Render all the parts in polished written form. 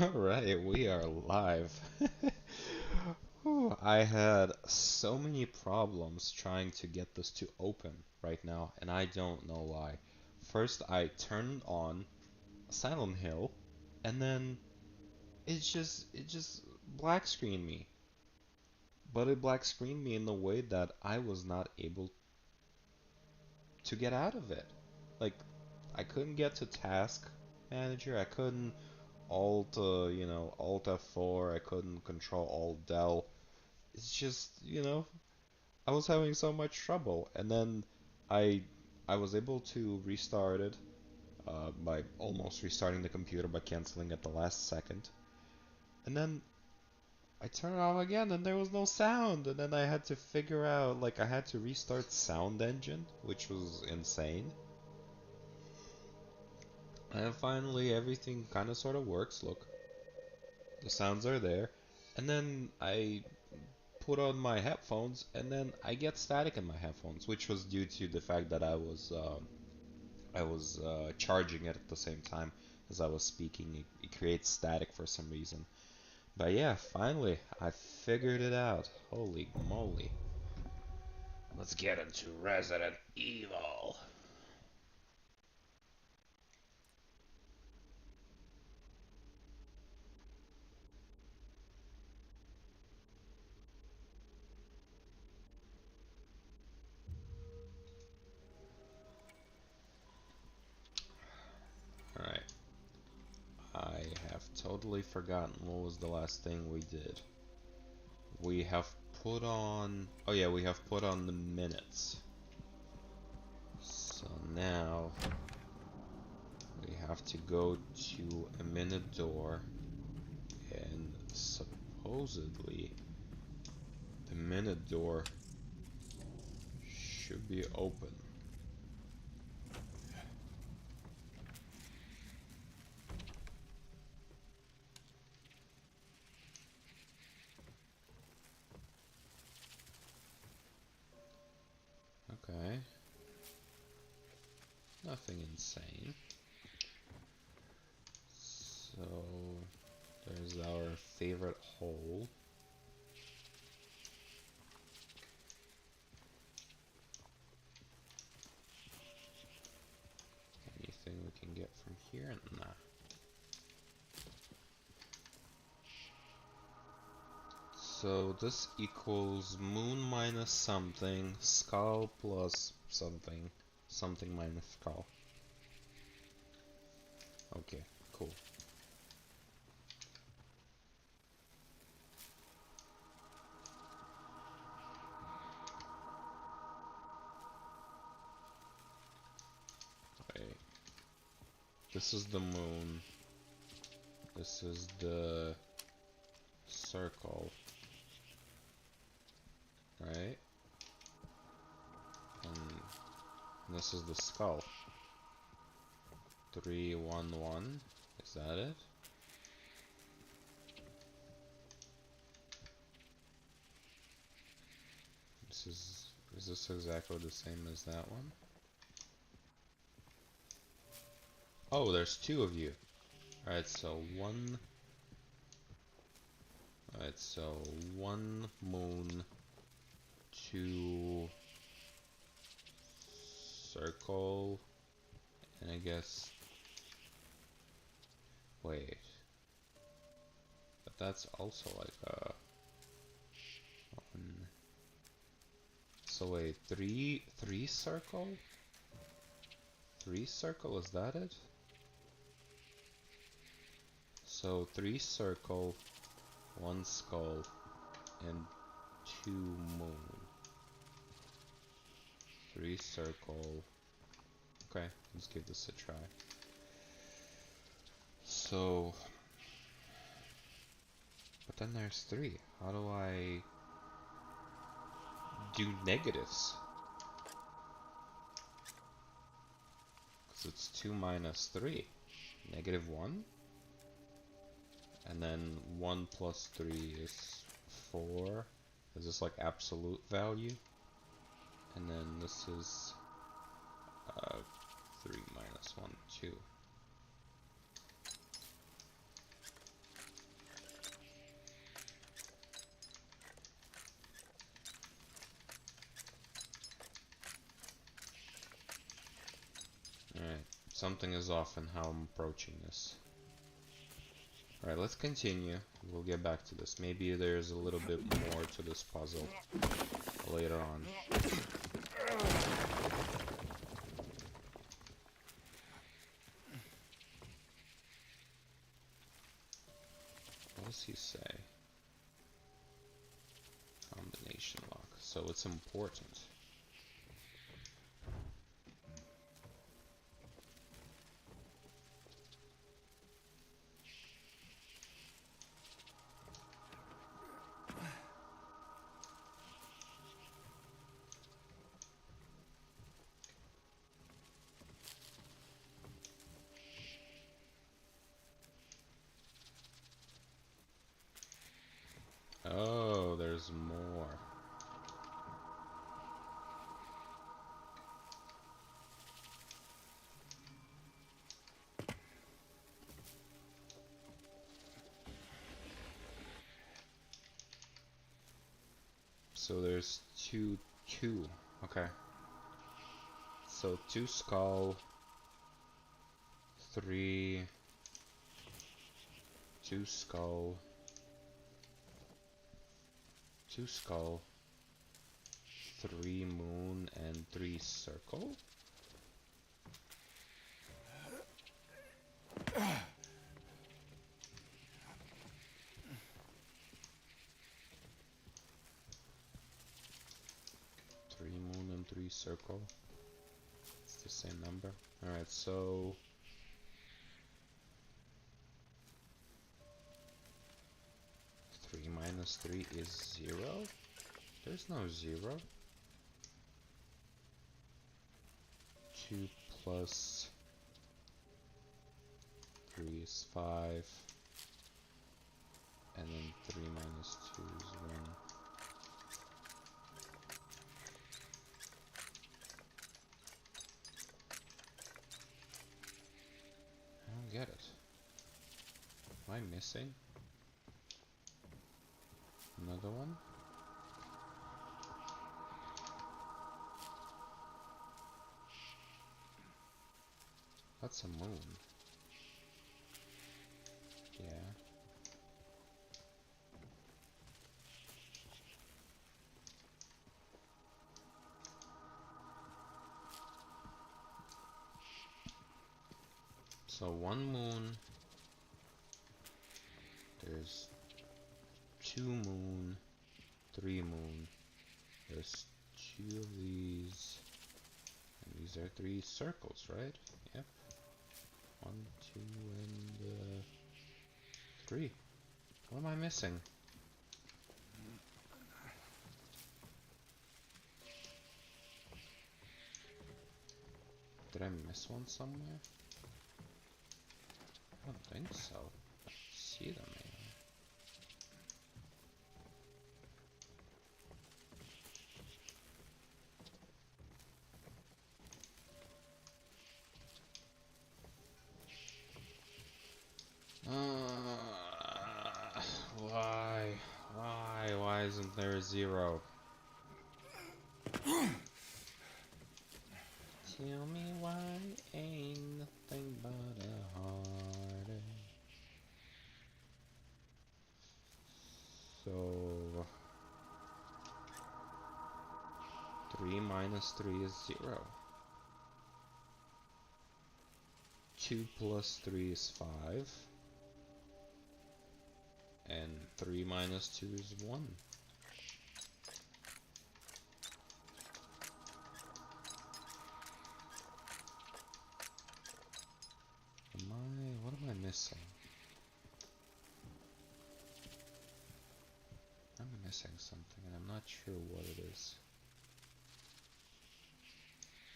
Alright, we are live. Whew, I had so many problems trying to get this to open right now, and I don't know why. First, I turned on Silent Hill, and then it just black screened me. But it black screened me in a way that I was not able to get out of it. Like, I couldn't get to Task Manager, I couldn't Alt F4, I couldn't control Alt Del. It's just, I was having so much trouble. And then I I was able to restart it by almost restarting the computer by canceling at the last second. And then I turned it off again and there was no sound. And then I had to figure out, like, I had to restart Sound Engine, which was insane. And finally everything kind of sort of works. Look, the sounds are there. And then I put on my headphones, and then I get static in my headphones, which was due to the fact that I was charging it at the same time as I was speaking. It creates static for some reason. But yeah, finally I figured it out. Holy moly! Let's get into Resident Evil. All right, I have totally forgotten what was the last thing we did. We have put on. Oh yeah, we have put on the minutes. So now we have to go to a minute door, and supposedly the minute door should be open. Okay, nothing insane. So there's our favorite hole. Anything we can get from here? Nah. So this equals moon minus something, skull plus something, something minus skull. Okay, cool. Wait. This is the moon. This is the circle, right? And this is the skull. 311. Is that it? Is this exactly the same as that one? Oh, there's two of you. Alright, so one. Alright, so one moon, two circle, and I guess. Wait. But that's also like a. One. So wait, three circle? Three circle, is that it? So three circle, one skull, and two moon. Three circle. Okay, let's give this a try. So, but then there's three. How do I do negatives? Because it's 2 minus 3. Negative 1? And then 1 plus 3 is 4. Is this like absolute value? And then this is 3 minus 1, 2. Alright, something is off in how I'm approaching this. Alright, let's continue. We'll get back to this. Maybe there's a little bit more to this puzzle later on. What does he say? Combination lock. So it's important. Oh, there's more. So there's two. Okay. So 2 skull, 3, 2 skull, 2 skull, 3 moon, and 3 circle? Three moon and 3 circle. It's the same number. Alright, so 3 minus 3 is 0? There's no 0. 2 plus 3 is 5. And then 3 minus 2 is 1. I don't get it. Am I missing another one? That's a moon. Yeah. So 1 moon. There's 2 moon, 3 moon. There's 2 of these. And these are 3 circles, right? Yep. 1, 2, and 3. What am I missing? Did I miss one somewhere? I don't think so. I see them anyway. Why? Why isn't there a 0? Tell me why ain't nothing but a heartache. So 3 minus 3 is 0. 2 plus 3 is 5. And 3 minus 2 is 1. What am I missing? I'm missing something and I'm not sure what it is.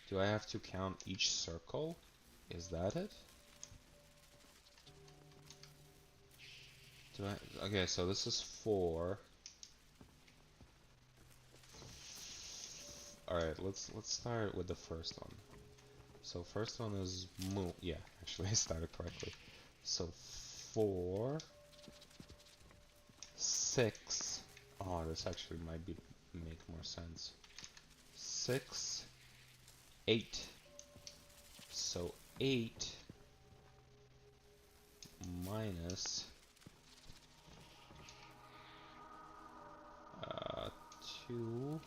Do I have to count each circle? Is that it? Okay, so this is 4. Alright, let's start with the first one. So first one is moon. Yeah, actually I started correctly. So 4, 6. Oh, this actually might make more sense. 6, 8, So 8 minus 2,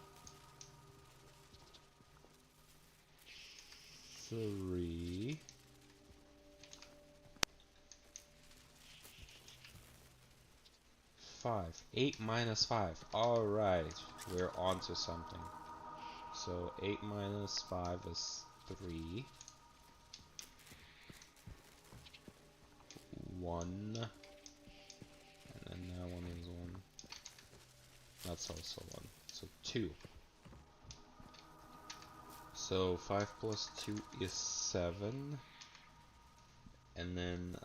3, 5. 8 minus 5. Alright, we're on to something. So 8 minus 5 is 3. 1. And then that one is 1. That's also 1. So 2. So 5 plus 2 is 7. And then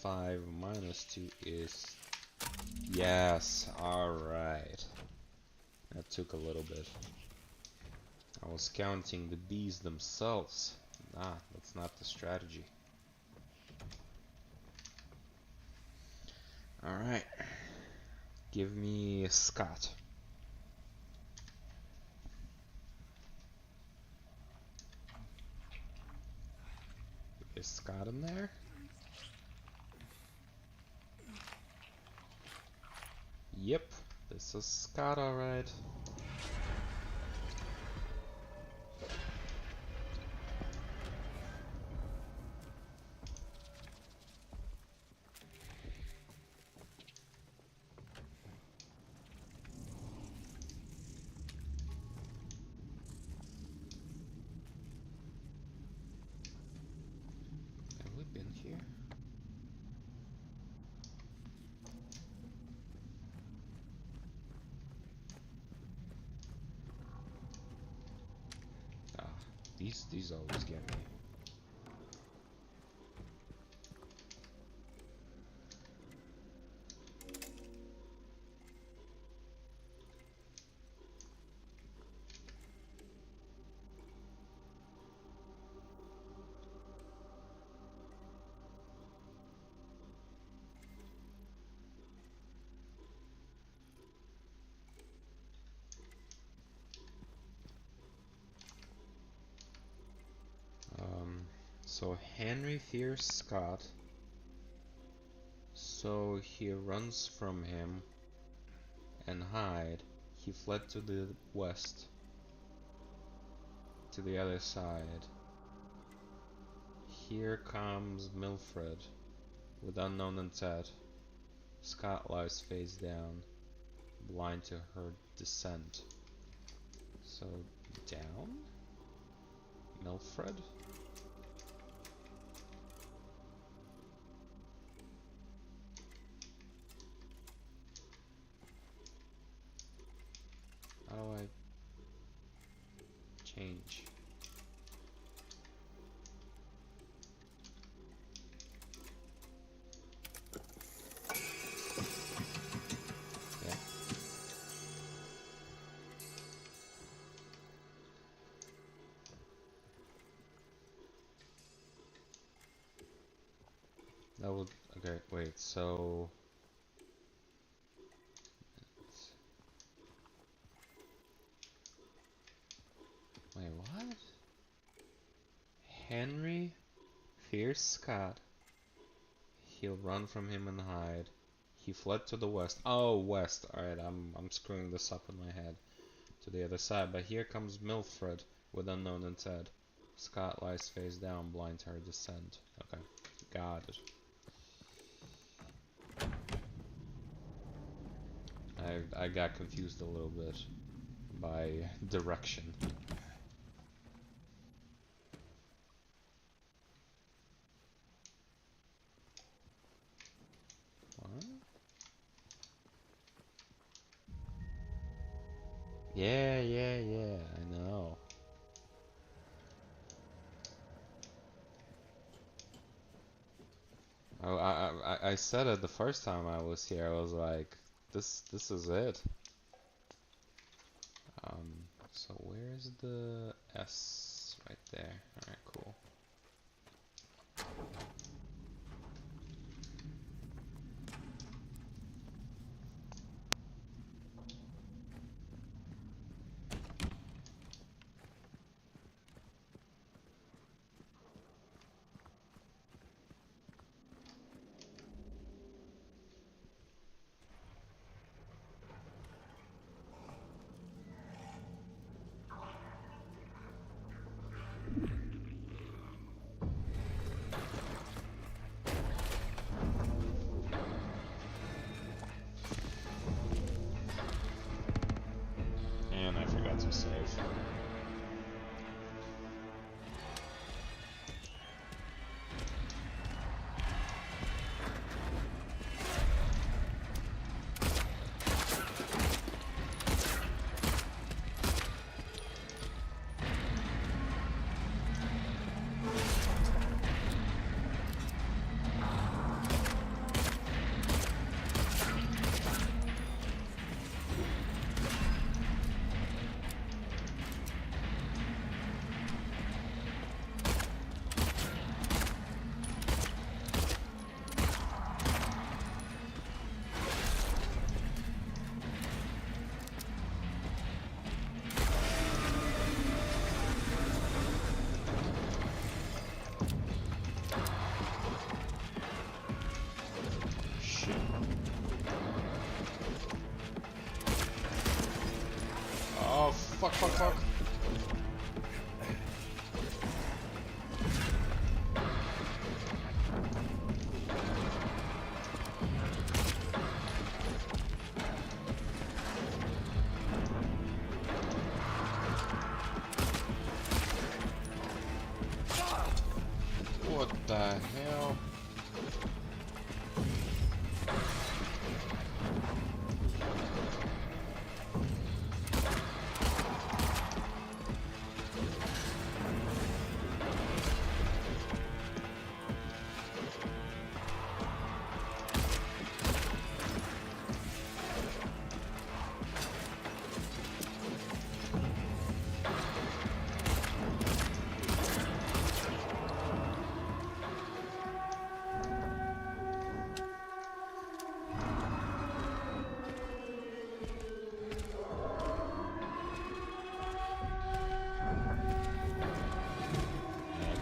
5 minus 2 is... Yes, alright. That took a little bit. I was counting the bees themselves. Nah, that's not the strategy. Alright. Give me Scott. Is Scott in there? Yep, this is Scott, alright. Have we been here? Ah, these always get me. So Henry fears Scott, so he runs from him and hide. He fled to the west, to the other side. Here comes Milfred with unknown intent. Scott lies face down, blind to her descent. So down? Milfred? How do I change? Yeah. That would... Okay, wait, so... Wait, what? Henry fears Scott. He'll run from him and hide. He fled to the west. Oh, west. Alright, I'm screwing this up in my head. To the other side. But here comes Milfred with unknown intent. Scott lies face down, blind to her descent. Okay, got it. I got confused a little bit by direction. What? Yeah, I know. I said it the first time I was here. I was like, this is it. So where's the S? Right there. Alright, cool. forgot to save. Oh, fuck, fuck, fuck. What the hell?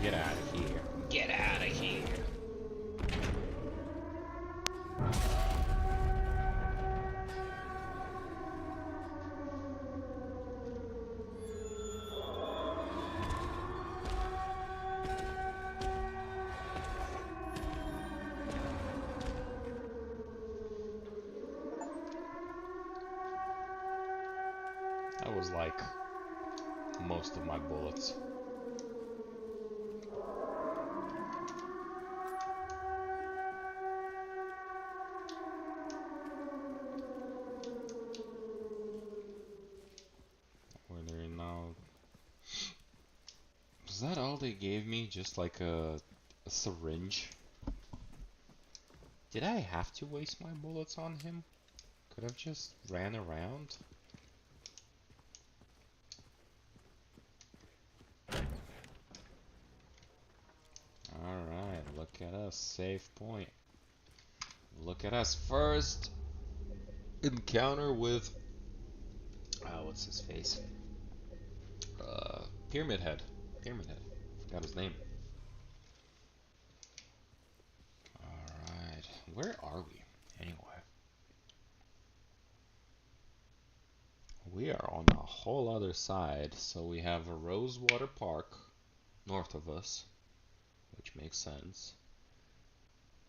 Get out of here. Get out of here. That was like most of my bullets. Were there now? Was that all they gave me? Just like a syringe? Did I have to waste my bullets on him? Could have just ran around? Alright, look at us. Save point. Look at us. First encounter with... what's his face? Pyramid Head. Pyramid Head. Forgot his name. Alright. Where are we? Anyway. We are on the whole other side. So we have a Rosewater Park north of us, which makes sense.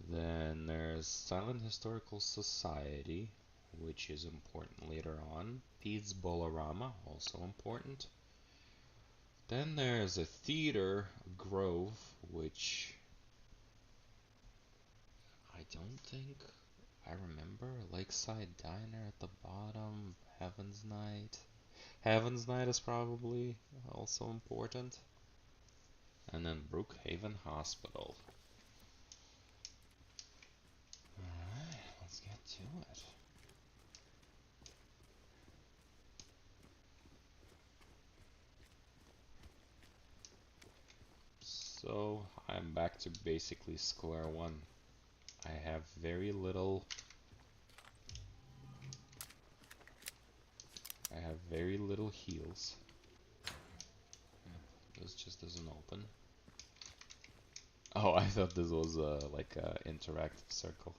Then there's Silent Historical Society, which is important later on. Pete's Bolorama, also important. Then there's a theater, Grove, which I don't think I remember. Lakeside Diner at the bottom, Heaven's Night. Heaven's Night is probably also important. And then Brookhaven Hospital. Alright, let's get to it. So, I'm back to basically square one. I have very little heals. This just doesn't open. Oh, I thought this was like a interactive circle.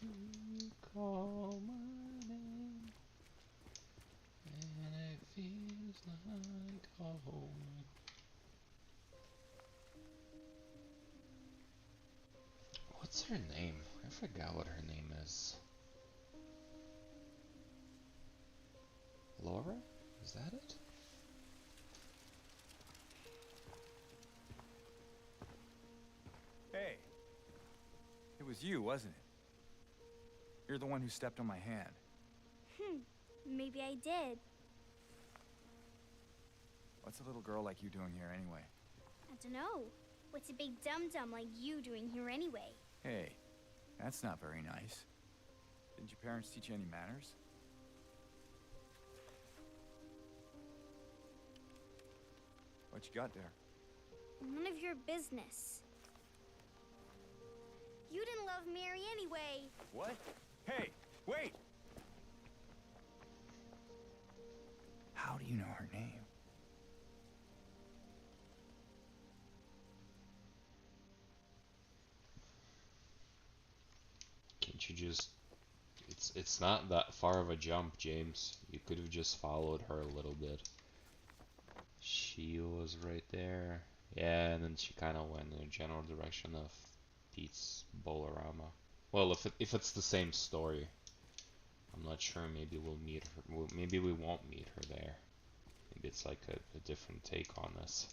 You call my name, and it feels like home. What's her name? I I forgot what her name is. Laura? Is that it? Hey, it was you, wasn't it? You're the one who stepped on my hand. Maybe I did. What's a little girl like you doing here anyway? I don't know. What's a big dum-dum like you doing here anyway? Hey, that's not very nice. Didn't your parents teach you any manners? What you got there? None of your business. You didn't love Mary anyway. What? Hey, wait! How do you know her name? Can't you just... It's not that far of a jump, James. You could have just followed her a little bit. She was right there. Yeah, and then she kind of went in the general direction of Pete's Bolorama. Well, if it's the same story, I'm not sure. Maybe we'll meet her. Maybe we won't meet her there. Maybe it's like a different take on this.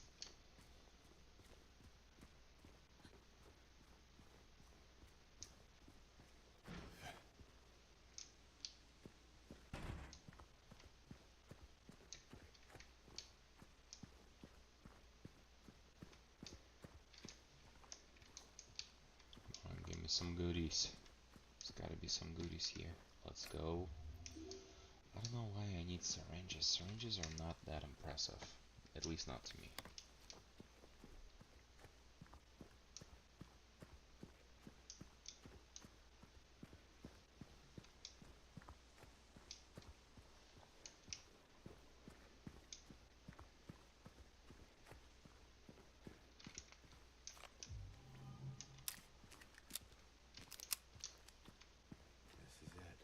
Come on, give me some goodies. There's gotta be some goodies here. Let's go. I don't know why I need syringes. Syringes are not that impressive. At least not to me. This is it.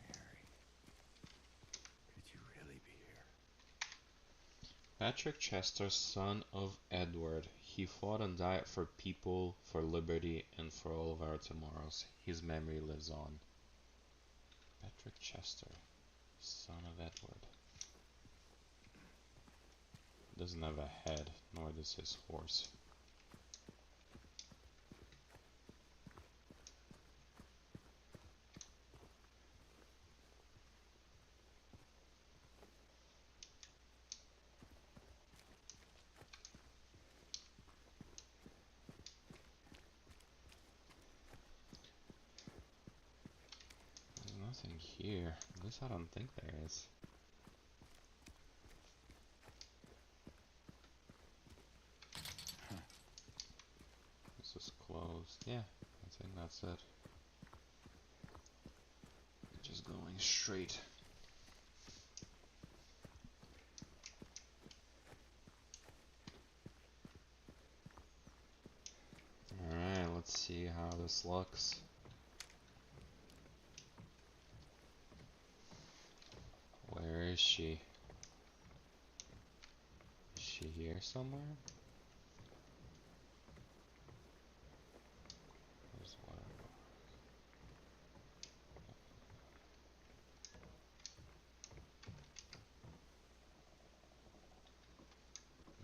Mary, could you really be here? Patrick Chester, son of Edward. He fought and died for people, for liberty, and for all of our tomorrows. His memory lives on. Patrick Chester, son of Edward. Doesn't have a head, nor does his horse. There's nothing here. At least I don't think there is. This is closed. Yeah, I think that's it. Just going straight. Alright, let's see how this looks. Where is she? Is she here somewhere? There's water.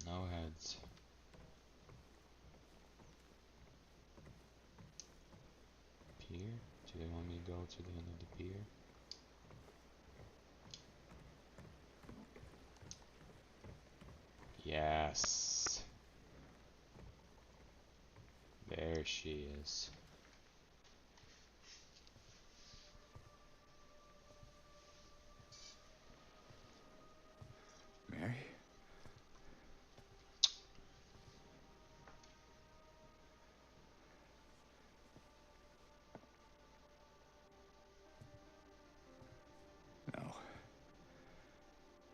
No heads. Pier? Do they want me to go to the end of the pier? Yes. There she is. Mary? No.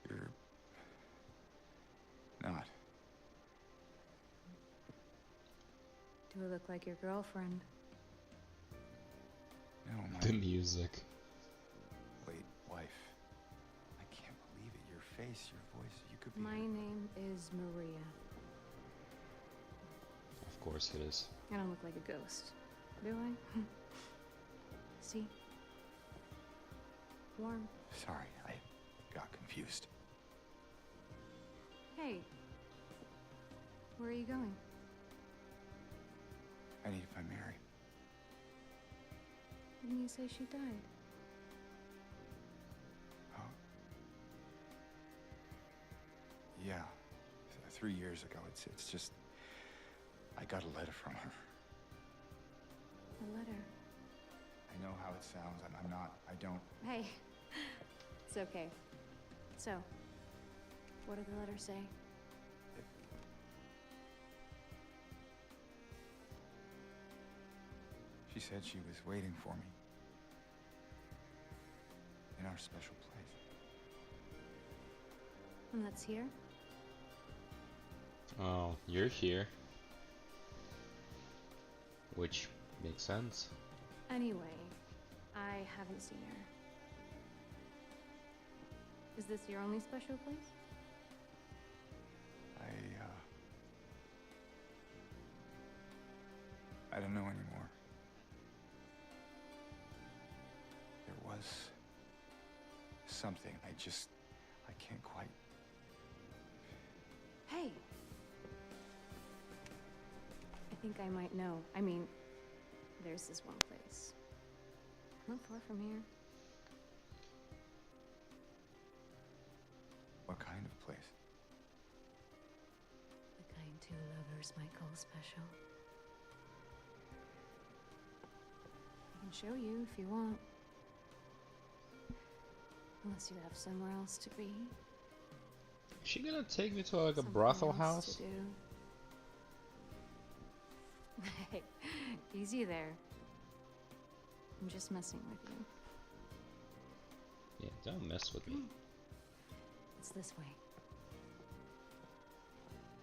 You're not. Do I look like your girlfriend? No, my The music. late wife. I can't believe it. Your face, your voice, you could be... My name is Maria. Of course it is. I don't look like a ghost. Do I? See? Warm. Sorry, I got confused. Hey. Where are you going? I need to find Mary. Didn't you say she died? Oh. Yeah. 3 years ago. It's just... I got a letter from her. A letter? I know how it sounds. I'm not... I don't... Hey. It's okay. So, what did the letter say? She said she was waiting for me. In our special place. And that's here? Oh, you're here. Which makes sense. Anyway, I haven't seen her. Is this your only special place? I don't know anymore. There was something. I can't quite. Hey! I think I might know. I mean, there's this one place. Not far from here. What kind of place? The kind two lovers might call special. I can show you if you want. Unless you have somewhere else to be. Is she gonna take me to like a Something brothel else house? to do. Hey, easy there. I'm just messing with you. Yeah, don't mess with me. It's this way.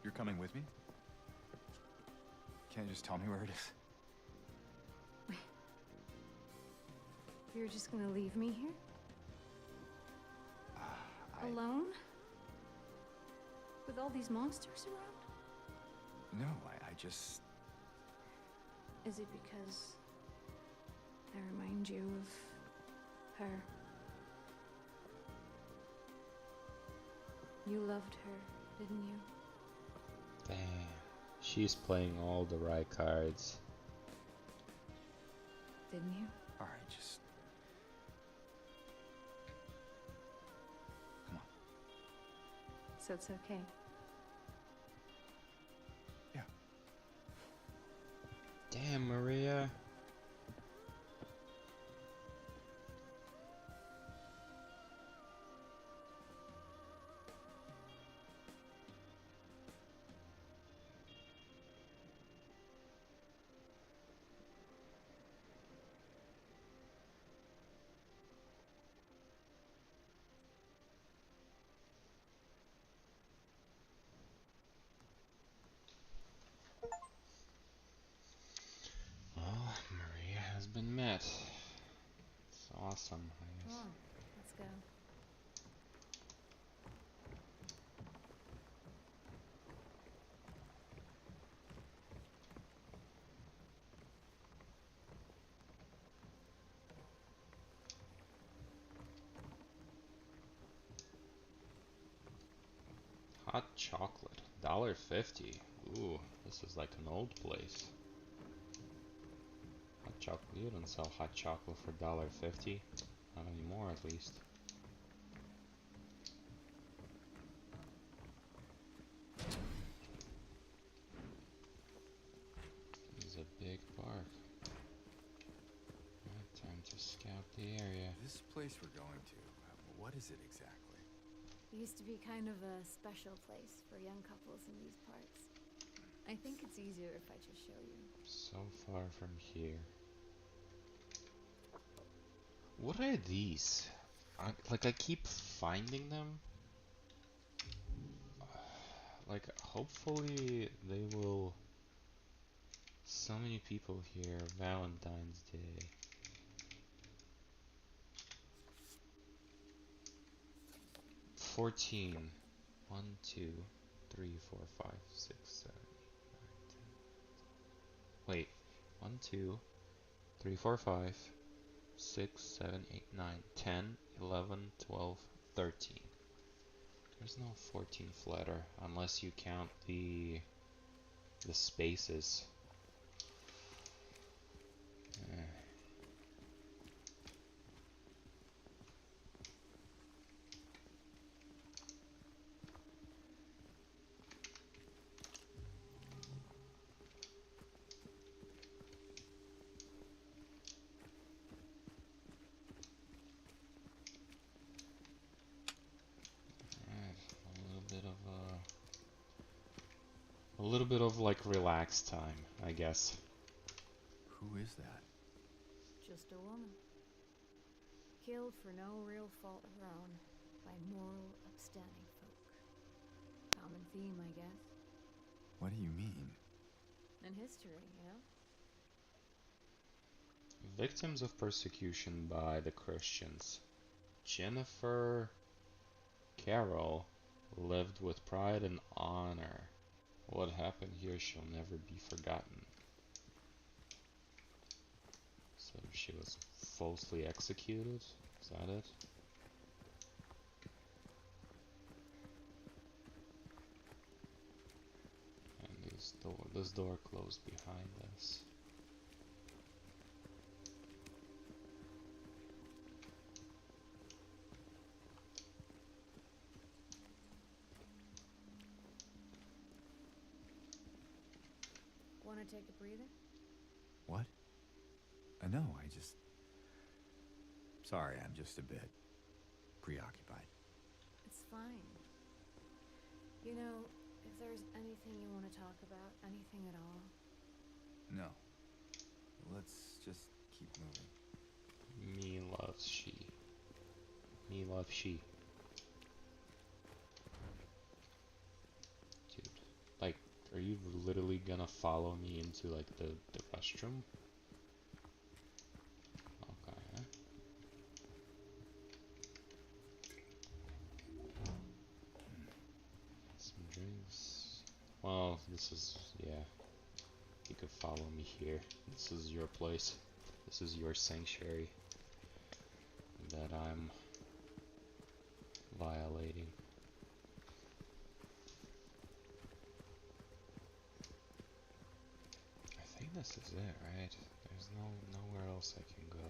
You're coming with me? Can't you just tell me where it is? You're just gonna leave me here? Alone? With all these monsters around? No, I just... Is it because I remind you of her? You loved her, didn't you? Damn, she's playing all the right cards. Didn't you? All right, just... Come on. So it's okay. Yeah. Damn, Maria. Well, Maria has been met. It's awesome, I Come guess. on, let's go. Hot chocolate, $1.50. Ooh, this is like an old place. Hot chocolate, you don't sell hot chocolate for $1.50. Not anymore, at least. This is a big park. Right, time to scout the area. This place we're going to, what is it exactly? It used to be kind of a special place for young couples in these parts. I think it's easier if I just show you. So far from here. What are these? Like, I keep finding them. Like, hopefully they will... So many people here, Valentine's Day. $14. 1, 2, 3, 4, 5, 6, 7, 8, 9, 10. Wait, 1, 2, 3, 4, 5, 6, 7, 8, 9, 10, 11, 12, 13. There's no 14th letter unless you count the spaces. A little bit of like relaxed time, I guess. Who is that? Just a woman. Killed for no real fault of her own by moral, upstanding folk. Common theme, I guess. What do you mean? In history, you know? Victims of persecution by the Christians. Jennifer Carroll lived with pride and honor. What happened here shall never be forgotten. So she was falsely executed? Is that it? And this door closed behind us. Want to take a breather? What? No, I just... Sorry, I'm just a bit preoccupied. It's fine. You know, if there's anything you want to talk about, anything at all. No. Let's just keep moving. Me loves she. Me loves she. Dude, like, are you literally gonna follow me into like the restroom? Okay. Some drinks. Well, this is, yeah. You could follow me here. This is your place. This is your sanctuary that I'm violating. I think this is it, right? There's nowhere else I can go.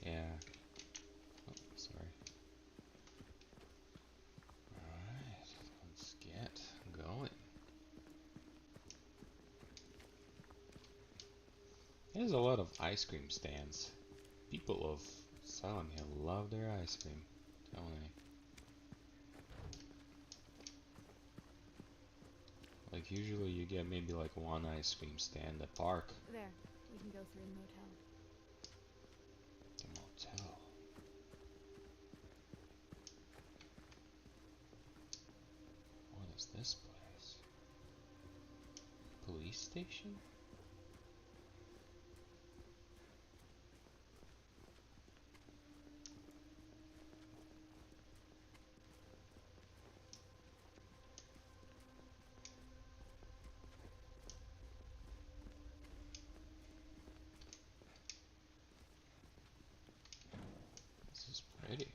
Yeah. Oh, sorry. Alright, let's get going. There's a lot of ice cream stands. People of Silent Hill love their ice cream, don't they? Like usually you get maybe like one ice cream stand at park. There, we can go through the motel. The motel. What is this place? Police station? This is pretty.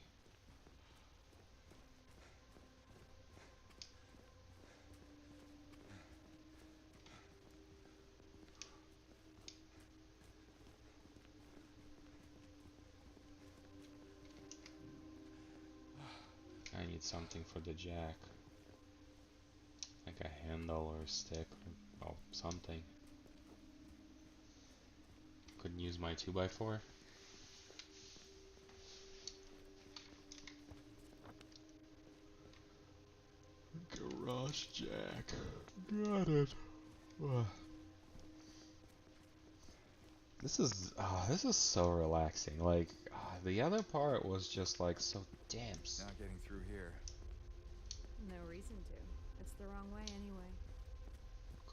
I need something for the jack. Like a handle or a stick or something. Couldn't use my 2x4. Garage jack. Got it. Ugh. This is so relaxing. Like the other part was just like so damn. Not getting through here. No reason to. It's the wrong way anyway.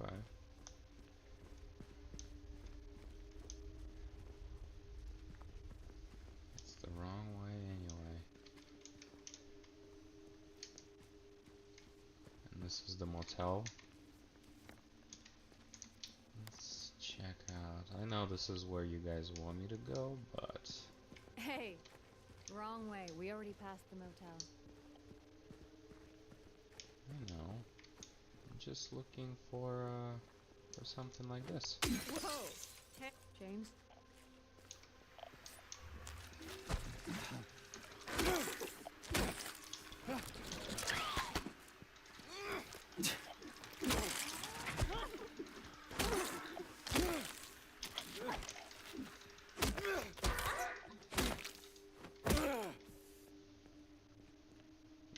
Okay. It's the wrong way anyway. And this is the motel. Let's check out. I know know this is where you guys want me to go, but Hey, wrong way. We already passed the motel. I know. I'm just looking for something like this. Whoa! Hey, James.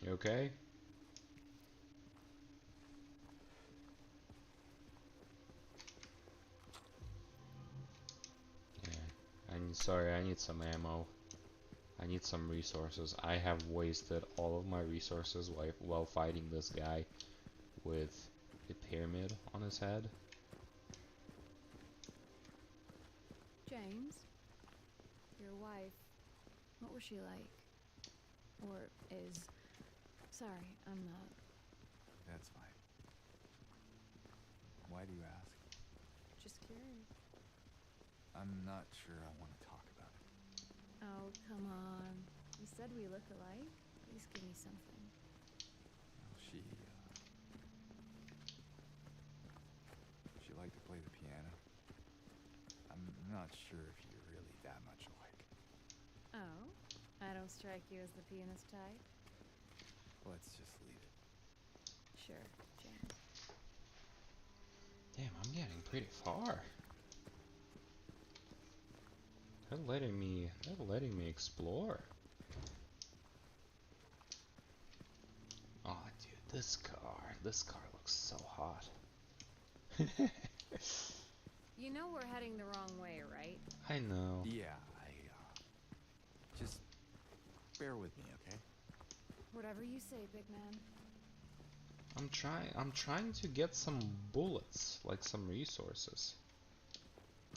You okay? Yeah. Sorry, I need some ammo. I need some resources. I have wasted all of my resources while fighting this guy with a pyramid on his head. James, your wife, what was she like? Or is... Sorry, I'm not... That's fine. Why do you ask? Just curious. I'm not sure I want to talk about it. Oh, come on. You said we look alike? Please give me something. Well, she liked to play the piano. I'm not sure if you're really that much alike. Oh? I don't strike you as the pianist type? Let's just leave it. Sure, James. Damn, I'm getting pretty far. They're letting me explore. Oh, dude, this car looks so hot. You know we're heading the wrong way, right? I know. Yeah, just bear with me, okay? Whatever you say, big man. I'm trying to get some bullets, like some resources.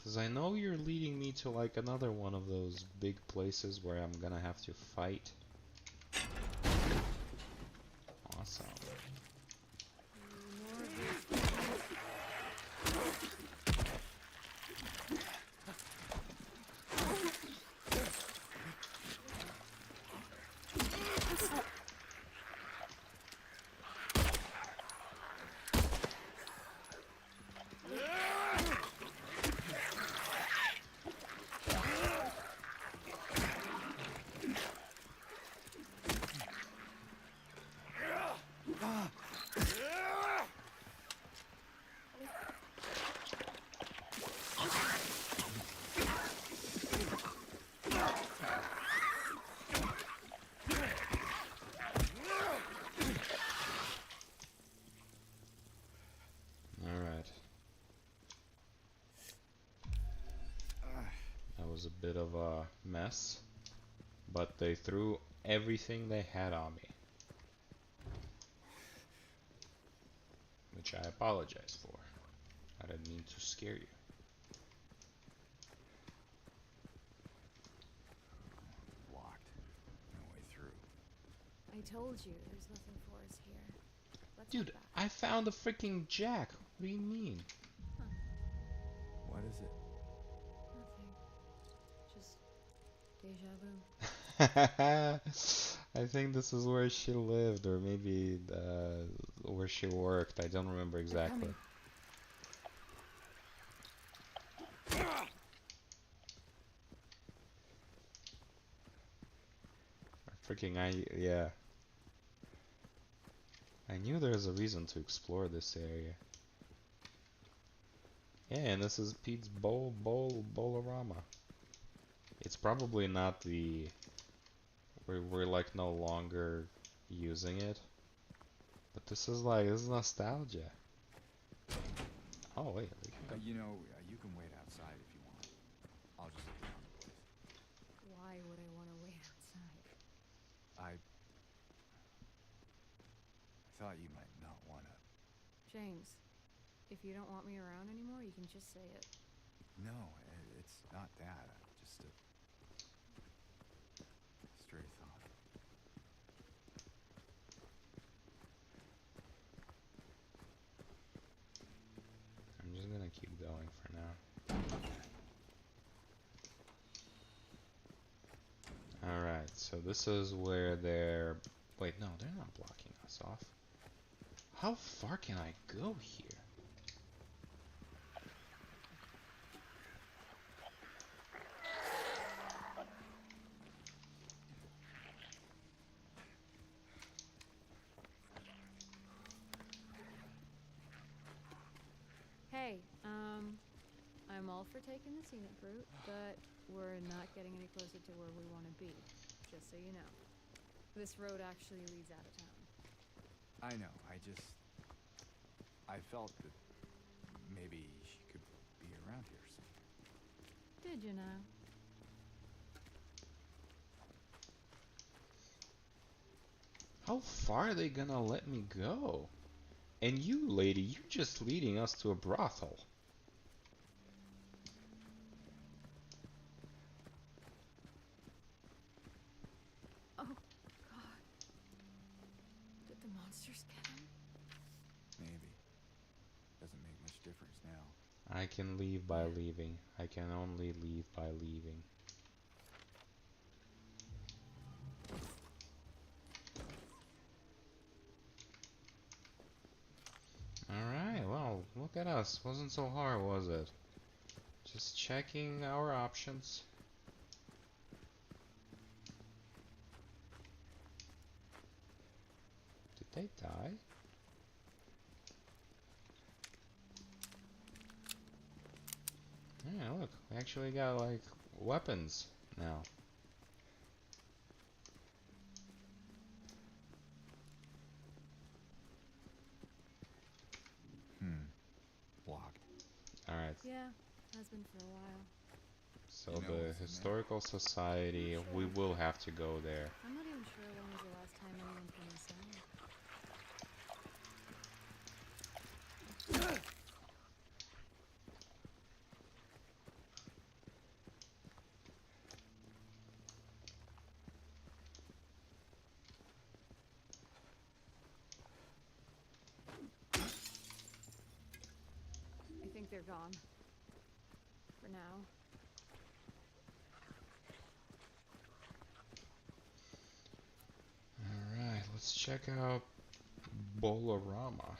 Cause I know you're leading me to like another one of those big places where I'm gonna have to fight. Awesome. Was a bit of a mess, but they threw everything they had on me, which I apologize for. I didn't mean to scare you. Locked. No way through. I told you there's nothing for us here. Let's Dude, head back. I found a freaking jack. What do you mean? What is it? Nothing. Just deja vu. I think this is where she lived, or maybe where she worked. I don't remember exactly. Yeah. I knew there was a reason to explore this area. Yeah, and this is Pete's Bolorama. It's probably not the... We're like no longer using it. But this is nostalgia. Oh wait, we can go. You know, you can wait outside if you want. I'll just look around the place. Why would I want to wait outside? I thought you might not want to. James, if you don't want me around anymore, you can just say it. No, it's not that. Just a stray thought. I'm just gonna keep going for now. Alright, so this is where they're... Wait, no, they're not blocking us off. How far can I go here? Hey, I'm all for taking the scenic route, but we're not getting any closer to where we want to be, just so you know. This road actually leads out of town. I know, I felt that maybe she could be around here somewhere. Did you know? How far are they gonna let me go? And you, lady, you just leading us to a brothel. Oh, God. Did the monsters get him? Maybe. Doesn't make much difference now. I can leave by leaving. I can only leave by leaving. Alright, well, look at us. Wasn't so hard, was it? Just checking our options. Did they die? Yeah, look, we actually got like weapons now. Blocked. Alright, Yeah, has been for a while. so You know the what's in there? Historical Society, we will have to go there. I'm not even sure when was the last time anyone came inside. I think they're gone. For now. Alright, let's check out Bolorama.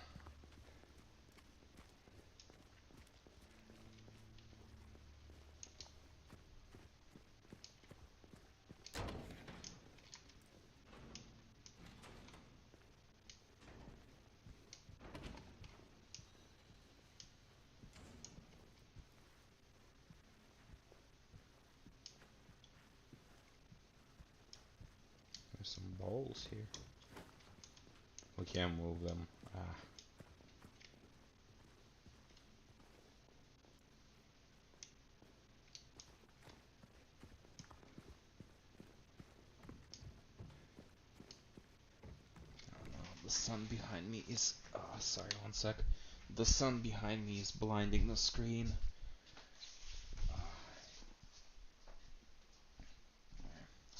There's some bowls here. We can't move them. Ah. The sun behind me is... sorry, one sec. The sun behind me is blinding the screen.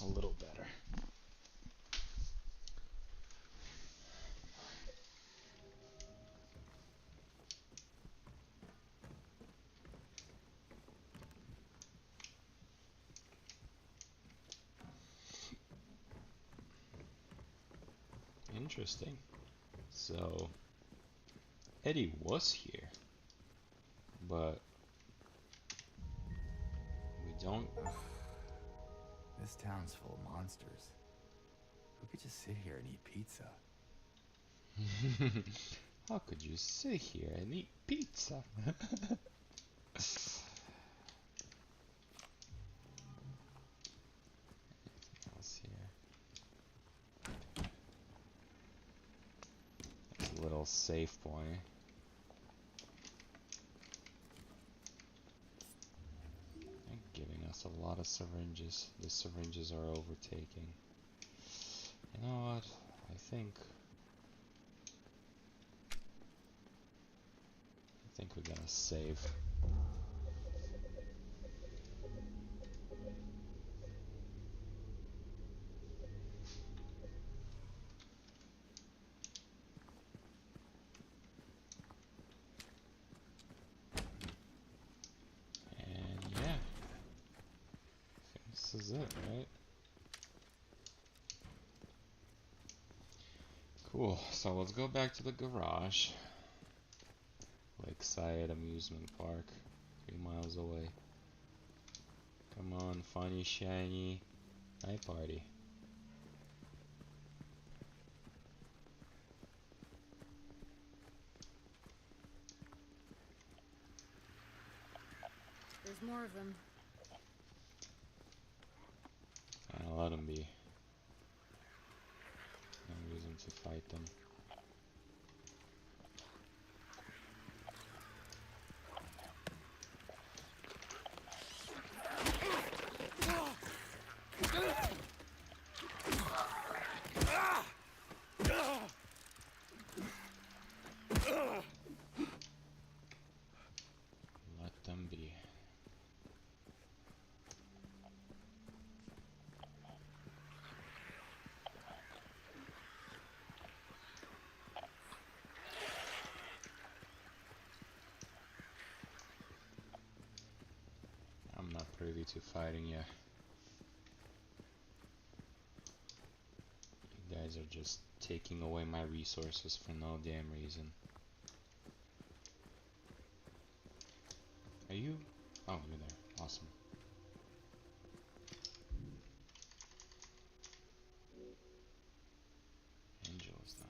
A little better. Interesting. So, Eddie was here, but we don't... This town's full of monsters. Who could just sit here and eat pizza? How could you sit here and eat pizza? Anything else here? There's a little safe point. They're giving us a lot of syringes. The syringes are overtaking. You know what? I think we're gonna save. And yeah, I think this is it, right? Ooh, so let's go back to the garage. Lakeside Amusement Park, 3 miles away. Come on, funny, shiny, night party. There's more of them. I'll let them be. No reason to fight them. Let them be. I'm not privy to fighting you. You guys are just taking away my resources for no damn reason. Are you? Oh, you're there. Awesome. Angel's knife.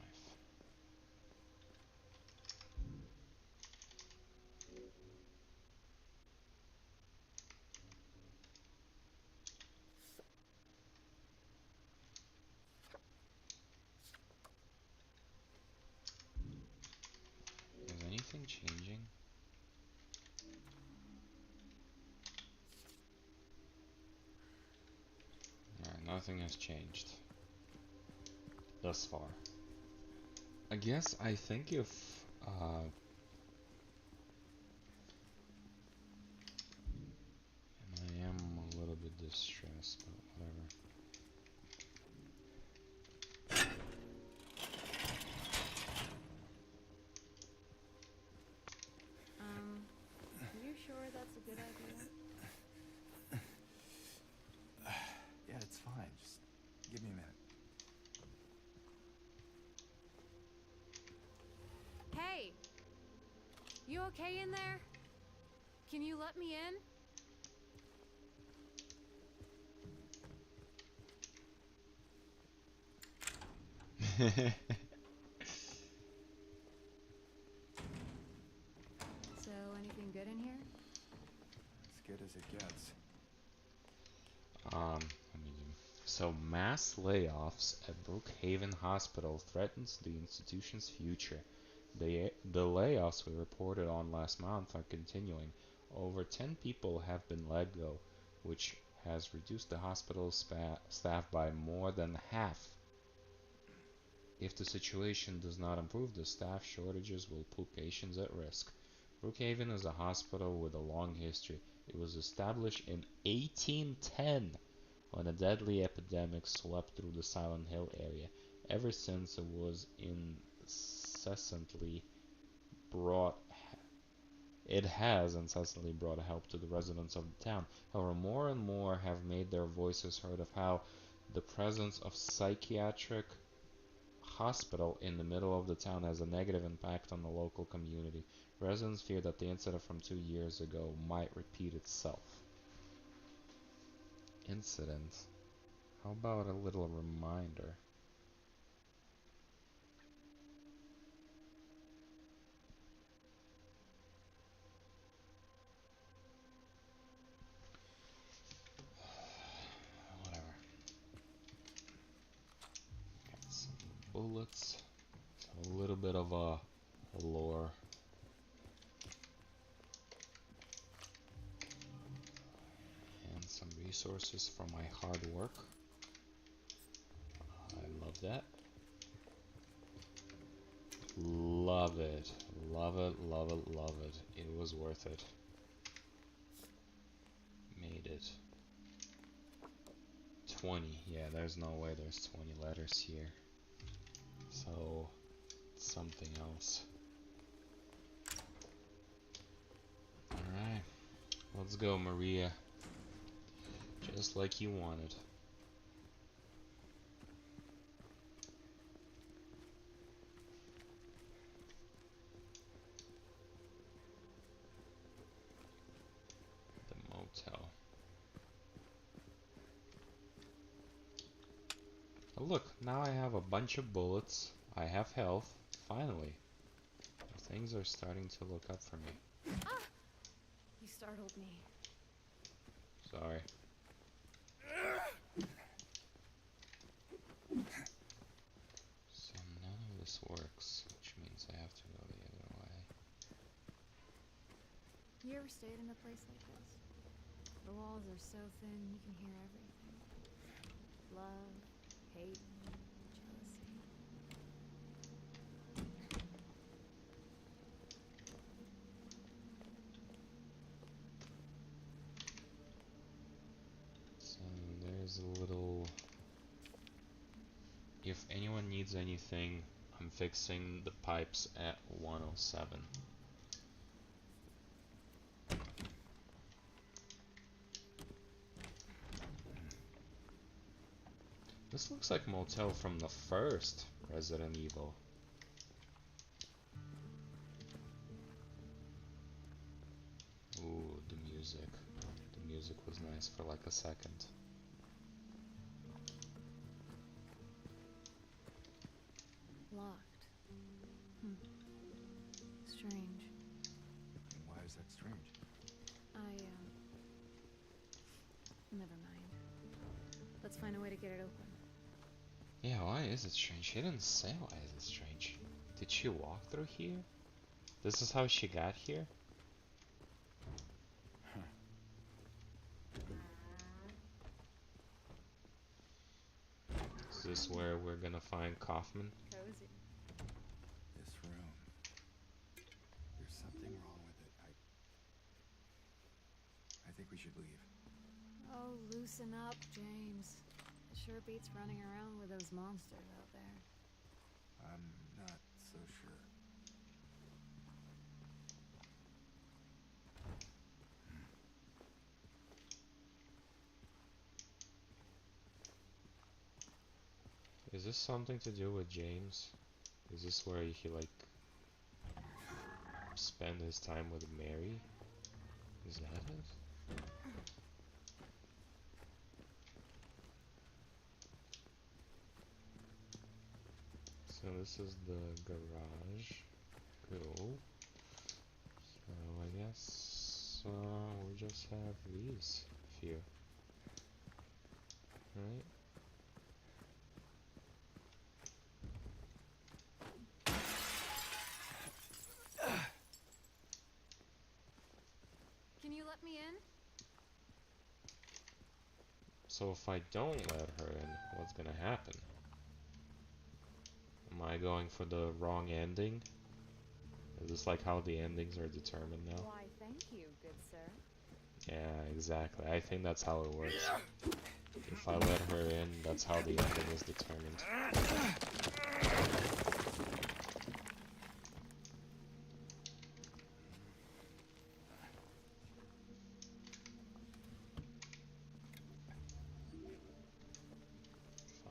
Is anything changing? Nothing has changed. Thus far. I guess I think if and I am a little bit distressed, but whatever. You sure that's a good idea? Yeah, it's fine. Just give me a minute. Hey! You okay in there? Can you let me in? So, anything good in here? As good as it gets. Let me do. So, mass layoffs at Brookhaven Hospital threatens the institution's future. The layoffs we reported on last month are continuing. Over 10 people have been let go, which has reduced the hospital's staff by more than half. If the situation does not improve, the staff shortages will put patients at risk. Brookhaven is a hospital with a long history. It was established in 1810 when a deadly epidemic swept through the Silent Hill area. Ever since, it has incessantly brought help to the residents of the town. However, more and more have made their voices heard of how the presence of psychiatric hospital in the middle of the town has a negative impact on the local community. Residents fear that the incident from 2 years ago might repeat itself. Incident? How about a little reminder? Whatever. Got some bullets. A little bit of a lore. And some resources from my hard work. I love that. Love it. Love it, love it, love it. It was worth it. Made it. 20. Yeah, there's no way there's 20 letters here. So, something else. Alright. Let's go, Maria. Just like you wanted. Oh, look, now I have a bunch of bullets. I have health. Finally. Things are starting to look up for me. Ah! You startled me. Sorry. So none of this works, which means I have to go the other way. You ever stayed in a place like this? The walls are so thin you can hear everything. Love, hate, jealousy. So there's a little... If anyone needs anything, I'm fixing the pipes at 107. This looks like a motel from the first Resident Evil. Ooh, the music. The music was nice for like a second. Locked. Strange. Why is that strange? Never mind. Let's find a way to get it open. Yeah, why is it strange? She didn't say why is it strange. Did she walk through here? This is how she got here? Is this where we're gonna find Kaufman? Cozy. This room. There's something wrong with it. I think we should leave. Oh, loosen up, James. It sure beats running around with those monsters out there. I'm not so sure. Is this something to do with James? Is this where he like spend his time with Mary? Is that it? So this is the garage. Cool. So I guess we just have these few. Right? Can you let me in? So if I don't let her in, what's gonna happen? Am I going for the wrong ending? Is this like how the endings are determined now? Why, thank you, good sir. Yeah, exactly. I think that's how it works. If I let her in, that's how the ending is determined.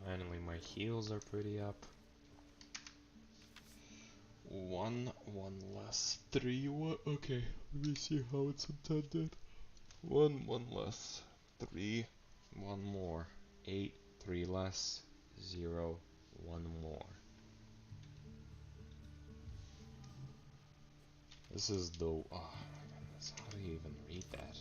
Finally, my heals are pretty up. One less. Three, what? Okay, let me see how it's intended. One less. Three, one more. 8, 3 less. 0, 1 more. This is the... Oh my goodness, how do you even read that?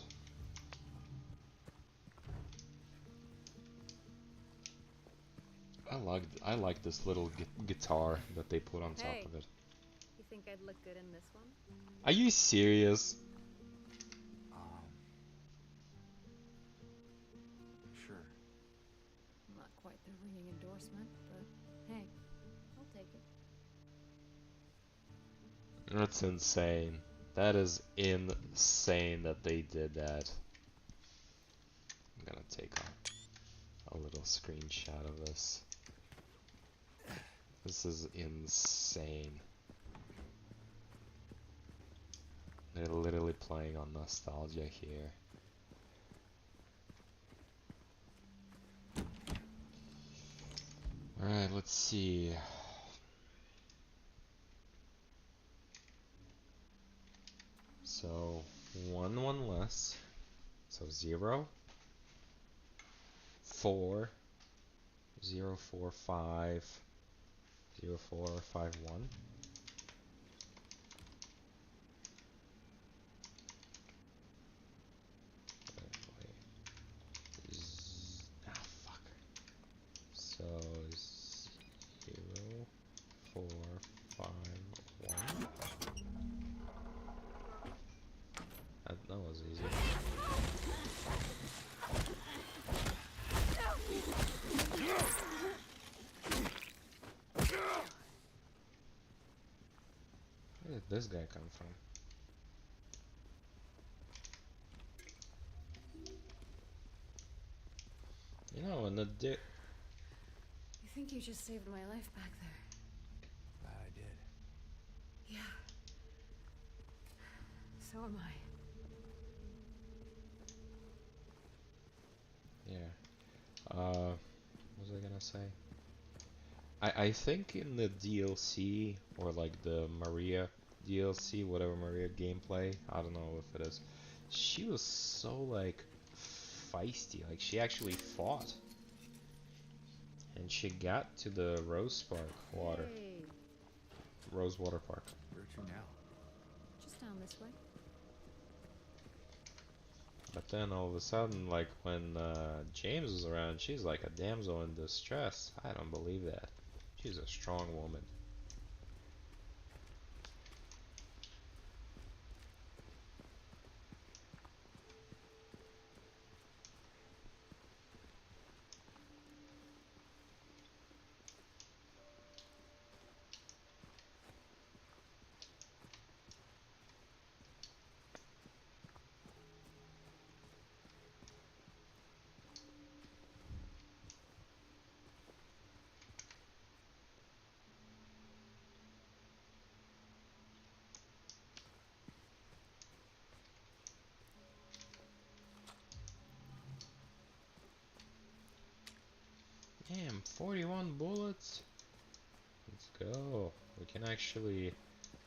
I like this little guitar that they put on top Hey. of it. You think I'd look good in this one? Are you serious? Sure. Not quite the ringing endorsement, but hey, I'll take it. That's insane. That is insane that they did that. I'm gonna take a little screenshot of this. This is insane. They're literally playing on nostalgia here. Alright, let's see. So, 1 less. So 0, 4, 045 0451. Fuck. So 0451. That was easy. Where did this guy come from? You know, in the You think you just saved my life back there? Glad I did. Yeah. So am I. Yeah. What was I gonna say? I think in the DLC or like the Maria DLC, whatever Maria gameplay, I don't know if it is. She was so like feisty, like she actually fought. And she got to the Rosepark water. Hey, Rosewater Park. Where to now? just down this way. But then all of a sudden, like when James was around, she's like a damsel in distress. I don't believe that. She's a strong woman. Damn, 41 bullets. Let's go. We can actually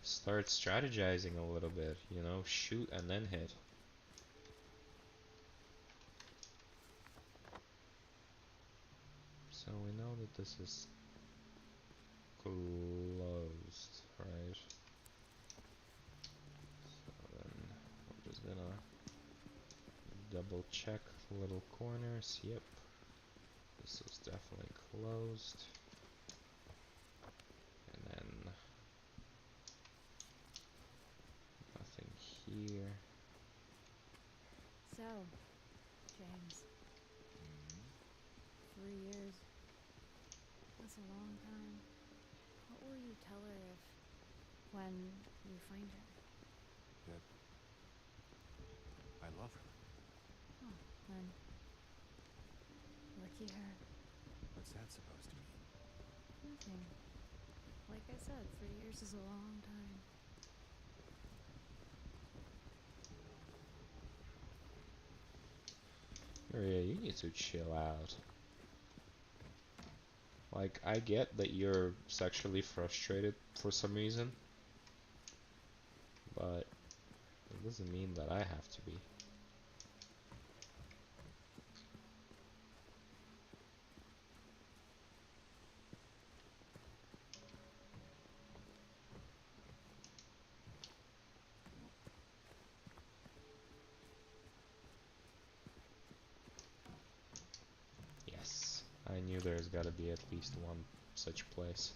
start strategizing a little bit, you know, shoot and then hit. So we know that this is closed, right? So then we're just gonna double check the little corners. Yep, this is definitely closed. And then nothing here. So, James. 3 years. That's a long time. What will you tell her when you find her? That I love her. Oh, then. Lucky her. What's that supposed to mean? Nothing. Like I said, 3 years is a long time. Maria, you need to chill out. Like, I get that you're sexually frustrated for some reason, but it doesn't mean that I have to be. Yes, I knew there's gotta be at least one such place.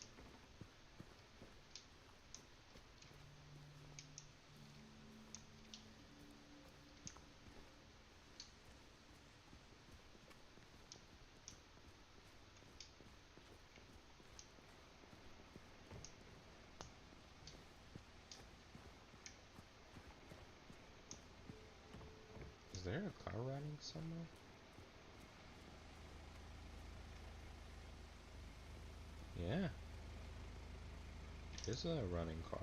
Is there a car running somewhere? Yeah. There's a running car.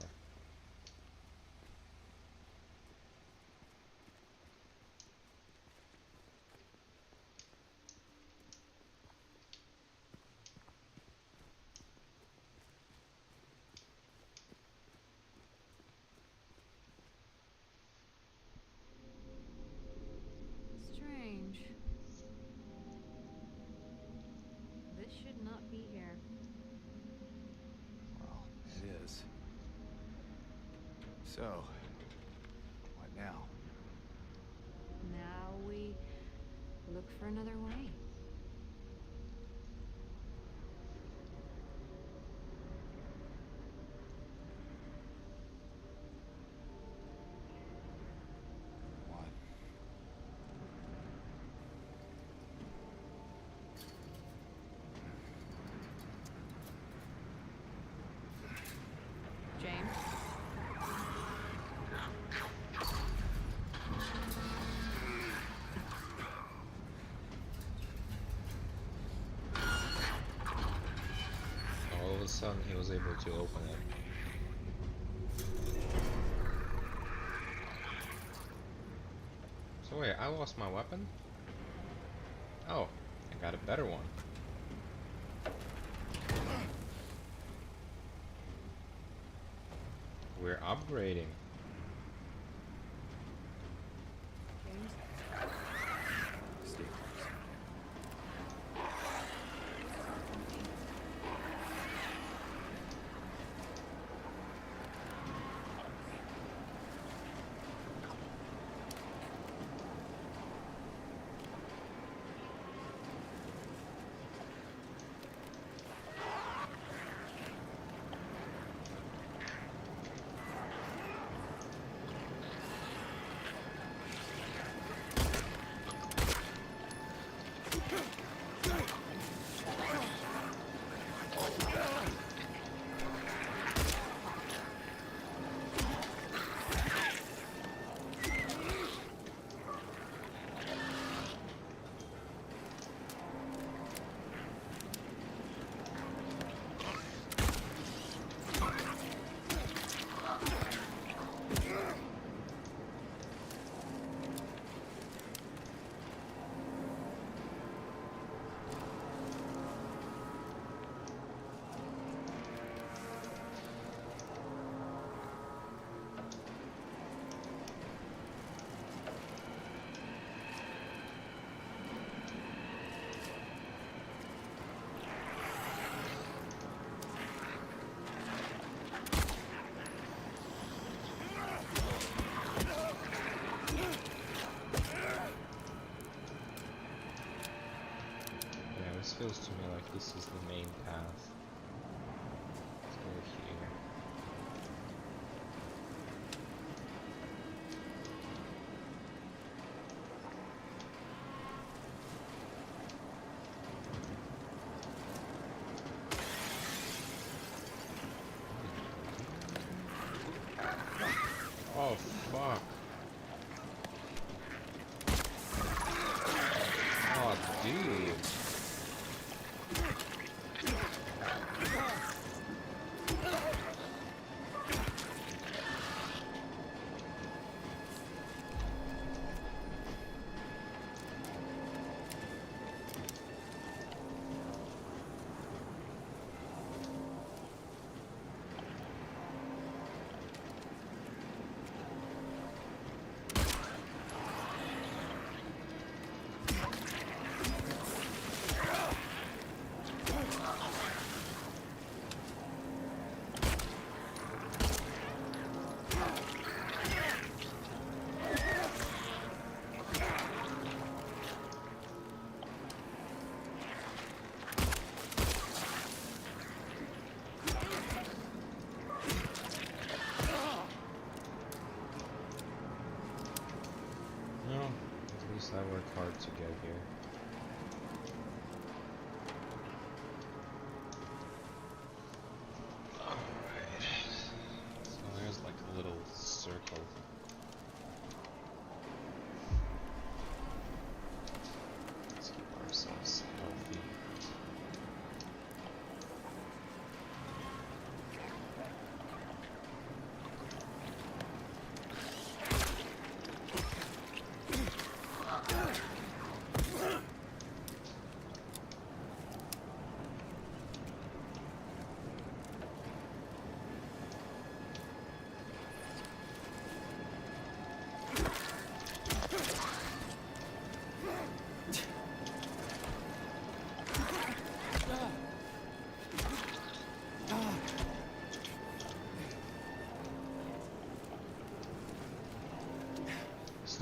Strange. This should So, what now? Now we look for another way. What? James? All of a sudden, he was able to open it. So wait, I lost my weapon? Oh, I got a better one. We're upgrading. James? Stay close. Yeah, this feels to me like this is the main path. Let's go here. Oh fuck. Oh dude.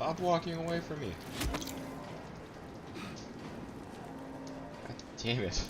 Stop walking away from me. God damn it.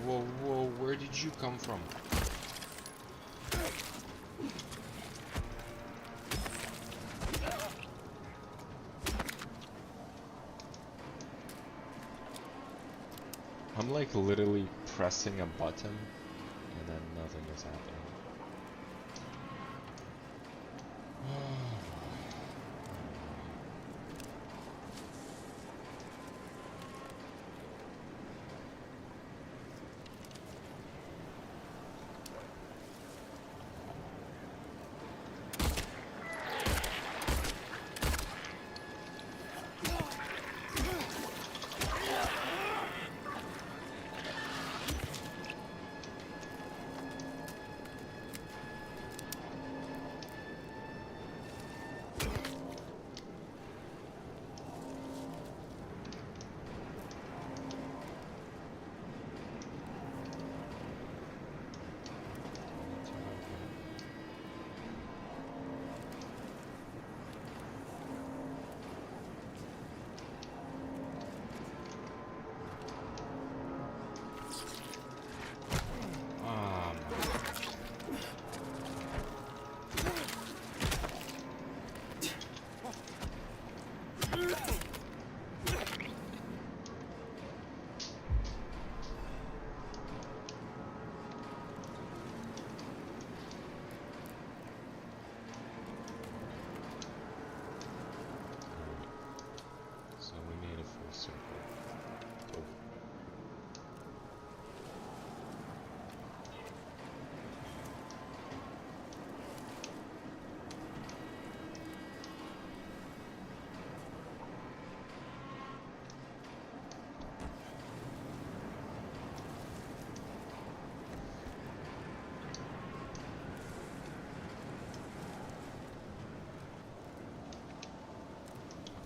Whoa, where did you come from? I'm like literally pressing a button and then nothing is happening. So we made a full circle. Cool.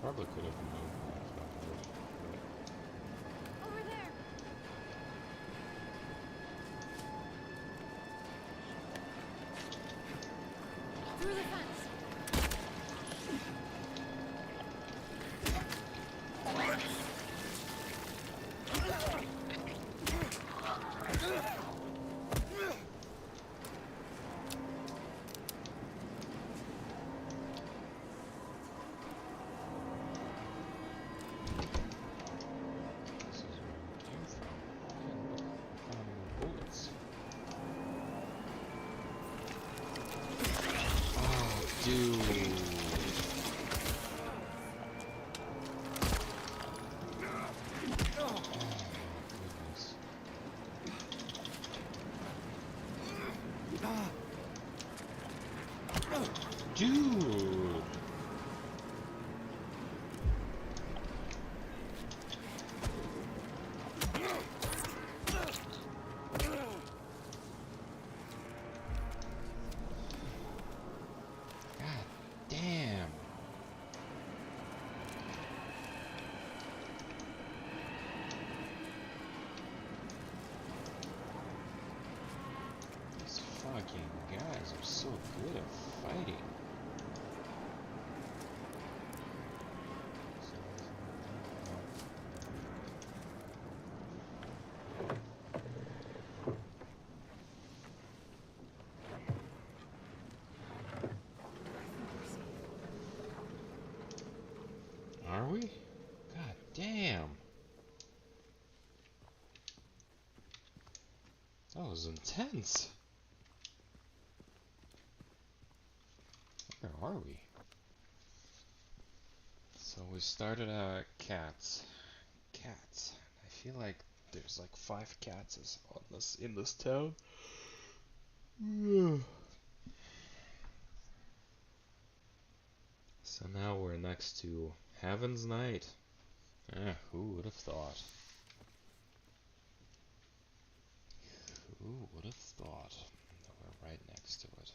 Probably could have moved that forward, Over there! Through the fence! this is where we came from. And look, I found more bullets. Oh, dude. Oh my goodness. Dude. God damn. These fucking guys are so good at fighting. Are we? God damn. That was intense. Where are we? So we started at cats. Cats. I feel like there's like 5 cats on this in this town. So now we're next to Heaven's Night. Who would have thought? Who would have thought that we're right next to it?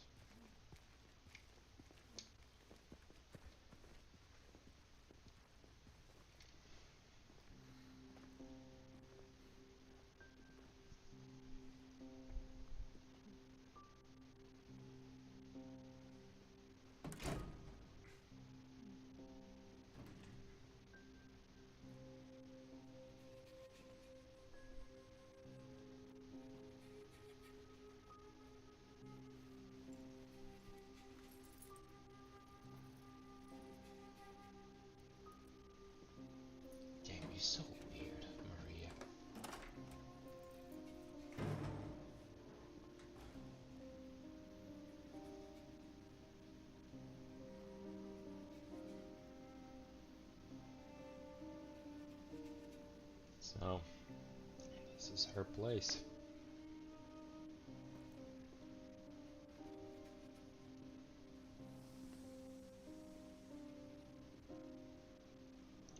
Damn, you're so weird, Maria. So, this is her place.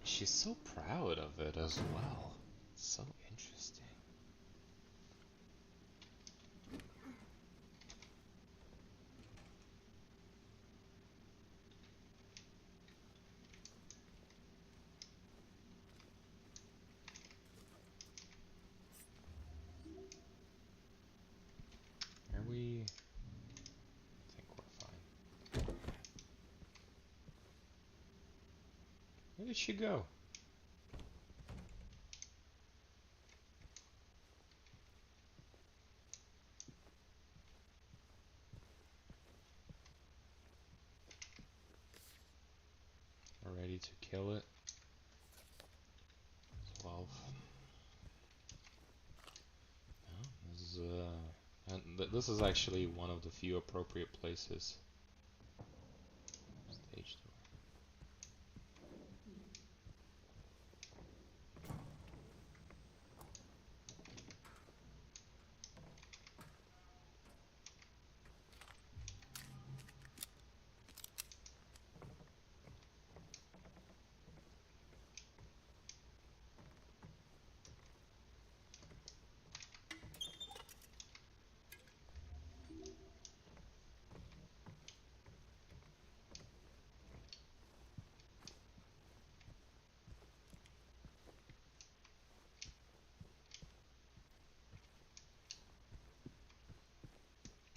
She's so proud of it as well. So interesting. Are we? I think we're fine. Where did she go? We're ready to kill it. 12. Oh, this is actually one of the few appropriate places. Stage door.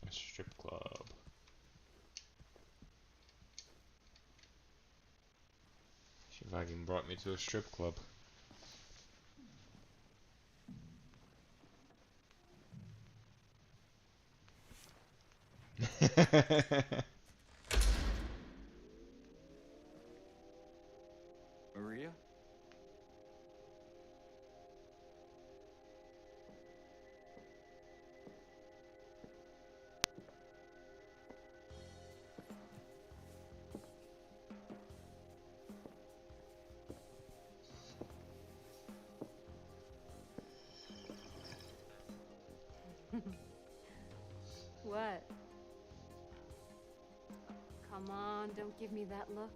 A strip club. She fucking brought me to a strip club. Maria? What? Come on, don't give me that look.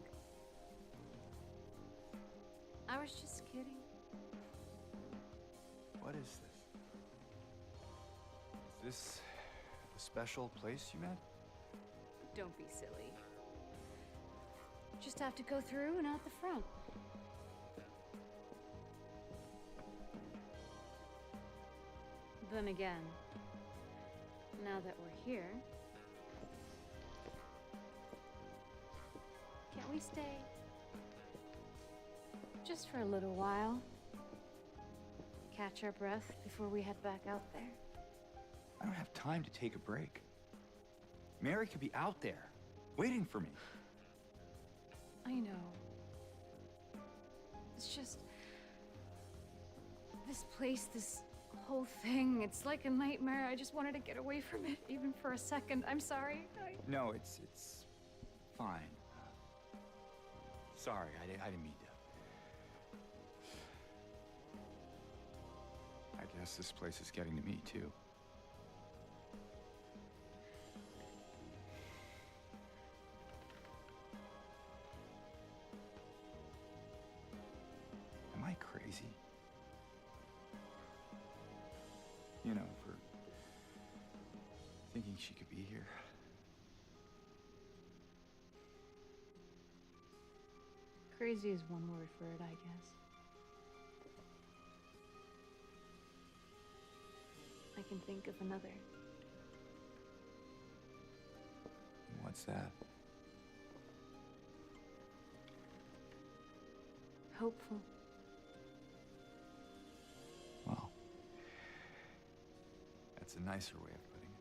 I was just kidding. What is this? Is this a special place you met? Don't be silly. Just have to go through and out the front. Then again, now that we're here, can't we stay? Just for a little while. Catch our breath before we head back out there. I don't have time to take a break. Mary could be out there, waiting for me. I know. It's just... this place, this whole thing, it's like a nightmare. I just wanted to get away from it, even for a second. I'm sorry. No, it's fine. Sorry, I didn't mean to. I guess this place is getting to me, too. You know, for thinking she could be here. Crazy is one word for it, I guess. I can think of another. What's that? Hopeful. Well, that's a nicer way of putting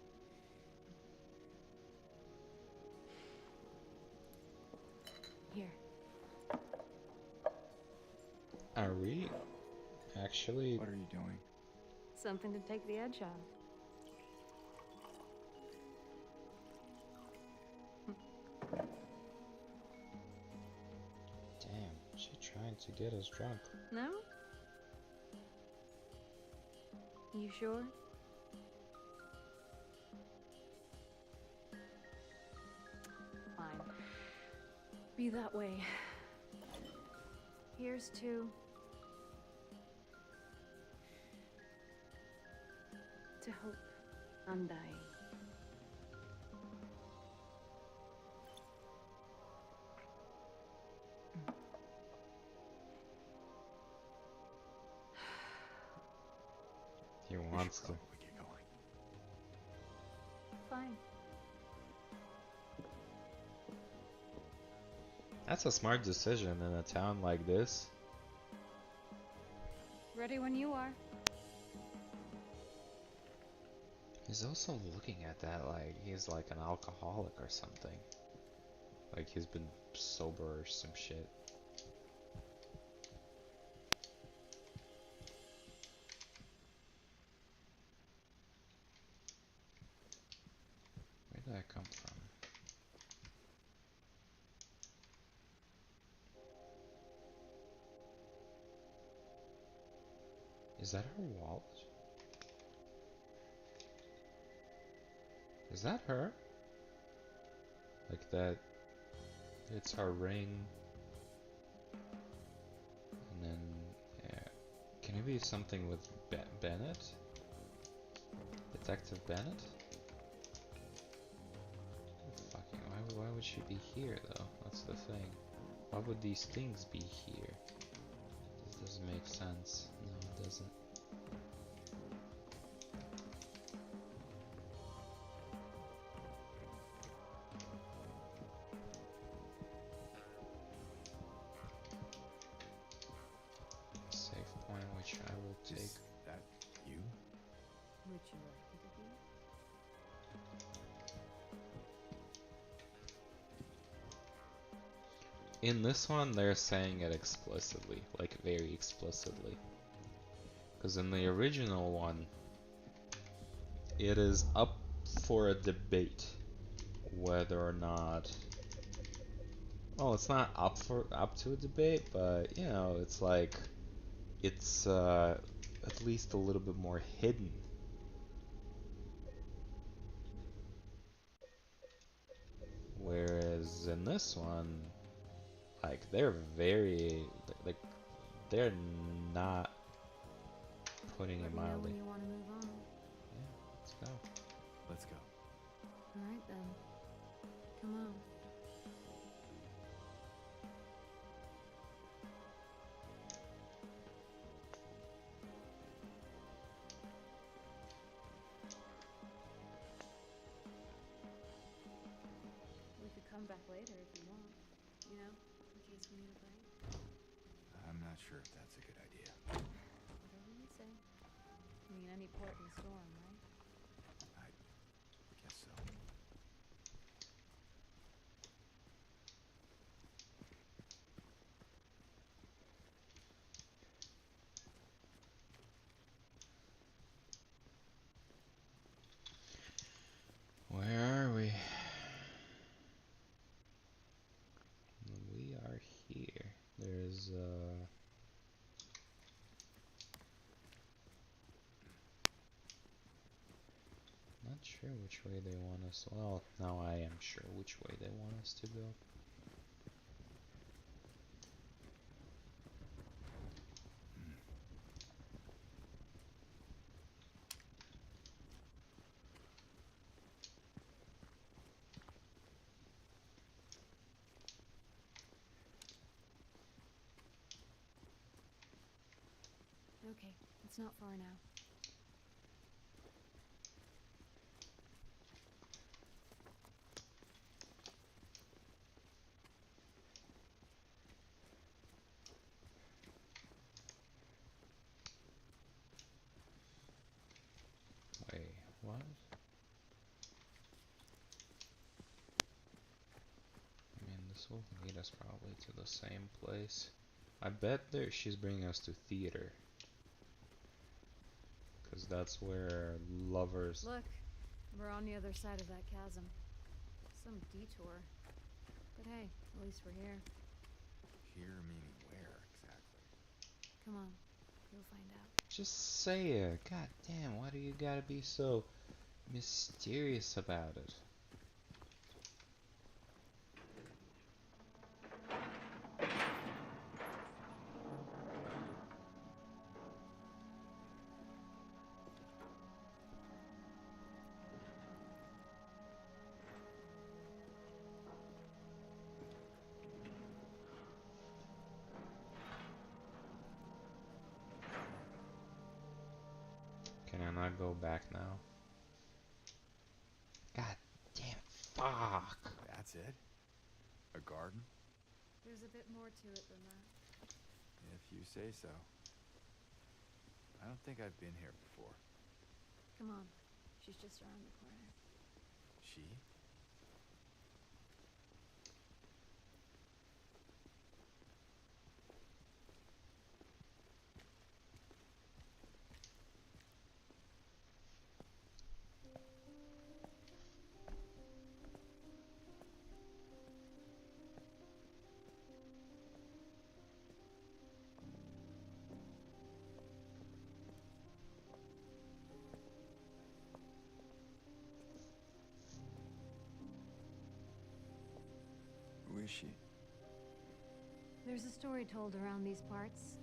it. Here. Are we actually? What are you doing? Something to take the edge off. Damn, she trying to get us drunk. No? You sure? Fine. Be that way. Here's to... hope. Undying. He wants to. Probably get going. Fine. That's a smart decision in a town like this. Ready when you are. He's also looking at that like he's like an alcoholic or something. Like he's been sober or some shit. Where did I come from? Is that her wallet? Is that her? Like that, it's her ring. And then, yeah. Can it be something with Bennett? Detective Bennett? Fucking, why would she be here though? That's the thing. Why would these things be here? This doesn't make sense. No, it doesn't. Which I will take. Is that you? Would you like it to be? In this one, they're saying it explicitly, like very explicitly. Because in the original one, it is up for a debate whether or not. Well, it's not up to a debate, but you know, it's like. It's at least a little bit more hidden. Whereas in this one, like they're very, like they're not putting it mildly. When you want to move on. Yeah, let's go. Let's go. All right then. Come on. Come back later if you want, you know, in case we need a break. I'm not sure if that's a good idea. Whatever you say. I mean, any port in a storm, right? I guess so. Where are we? We are here. There's not sure which way they want us. Well, now I am sure which way they want us to go. Okay, it's not far now. Wait, what? I mean, this will lead us probably to the same place. I bet there she's bringing us to theater. Because that's where lovers... Look, we're on the other side of that chasm. Some detour. But hey, at least we're here. Here meaning where exactly? Come on, you'll find out. Just say it. God damn, why do you gotta be so mysterious about it? Can I not go back now? God damn it, fuck! That's it? A garden? There's a bit more to it than that. If you say so. I don't think I've been here before. Come on, she's just around the corner. She? Who is she? There's a story told around these parts.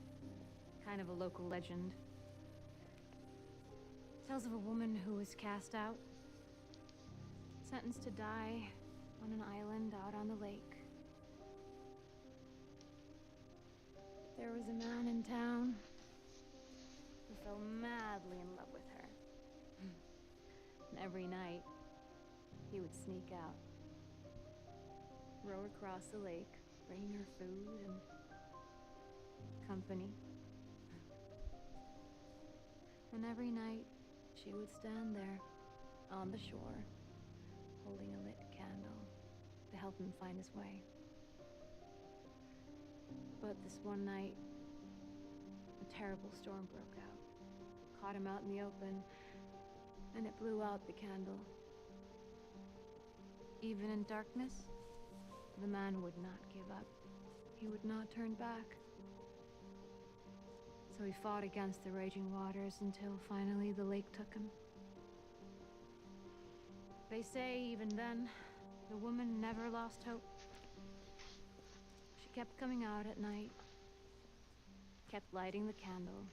Kind of a local legend. Tells of a woman who was cast out. Sentenced to die on an island out on the lake. There was a man in town who fell madly in love with her. And every night, he would sneak out, row across the lake, bringing her food and company. And every night, she would stand there, on the shore, holding a lit candle to help him find his way. But this one night, a terrible storm broke out, caught him out in the open, and it blew out the candle. Even in darkness, the man would not give up. He would not turn back. So he fought against the raging waters until finally the lake took him. They say even then, the woman never lost hope. She kept coming out at night, kept lighting the candle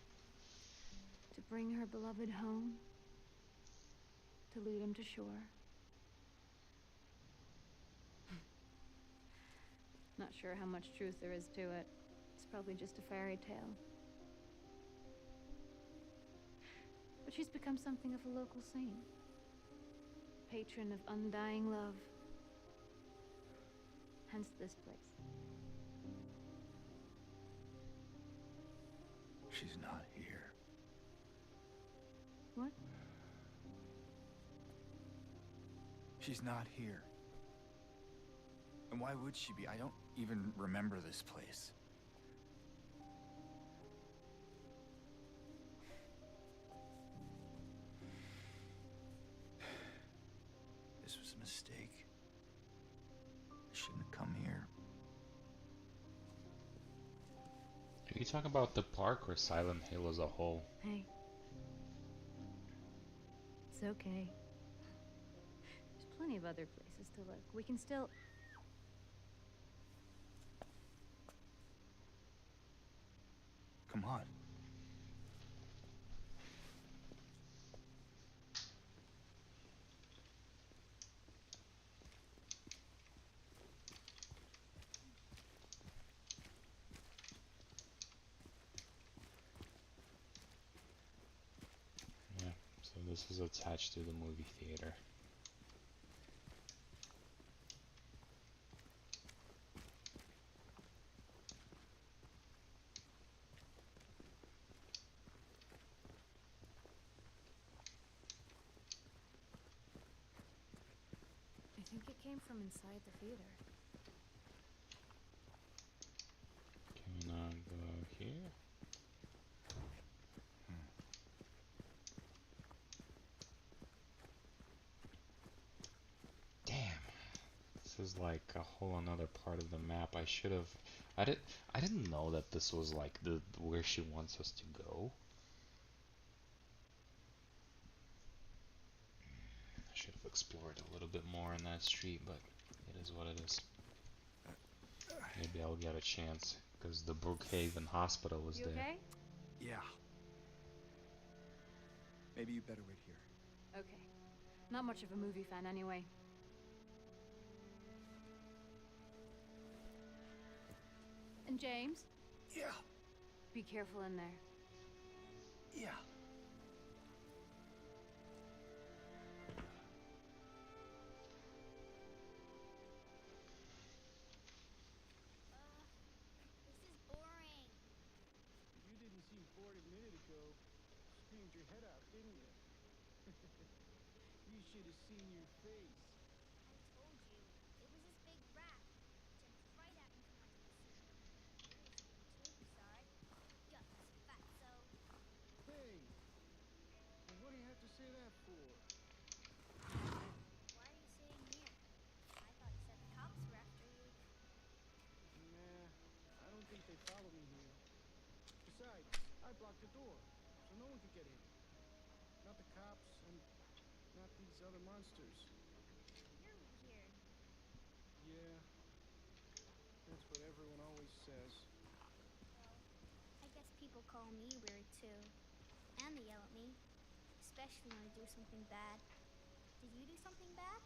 to bring her beloved home, to lead him to shore. Not sure how much truth there is to it. It's probably just a fairy tale. But she's become something of a local saint. Patron of undying love. Hence this place. She's not here. What? She's not here. And why would she be? I don't even remember this place. This was a mistake. I shouldn't have come here. Are you talking about the park or Silent Hill as a whole? Hey. It's okay. There's plenty of other places to look. We can still... Come on. this is attached to the movie theater. I think it came from inside the theater. Can we not go here? Damn. This is like a whole another part of the map. I should have. I didn't know that this was like the where she wants us to go. I should have explored a little bit more in that street, but it is what it is. Maybe I'll get a chance, because the Brookhaven Hospital was You there. okay? Yeah. Maybe you better wait here. Okay. Not much of a movie fan anyway. And James, Yeah. be careful in there. Yeah. This is boring. You didn't seem bored a minute ago. Screamed your head out, didn't you? You should have seen your face. I told you. It was this big rat. Jumped right out into my pussy. You were scared too, saw it. Gutless fatso. Hey! Well, what do you have to say that for? Why are you sitting here? I thought you said the cops were after you. Nah, I don't think they follow me here. Besides, I blocked the door, so no one could get in. Not the cops, and not these other monsters. You're weird. Yeah, that's what everyone always says. Well, I guess people call me weird too. And they yell at me. Especially when I do something bad. Did you do something bad?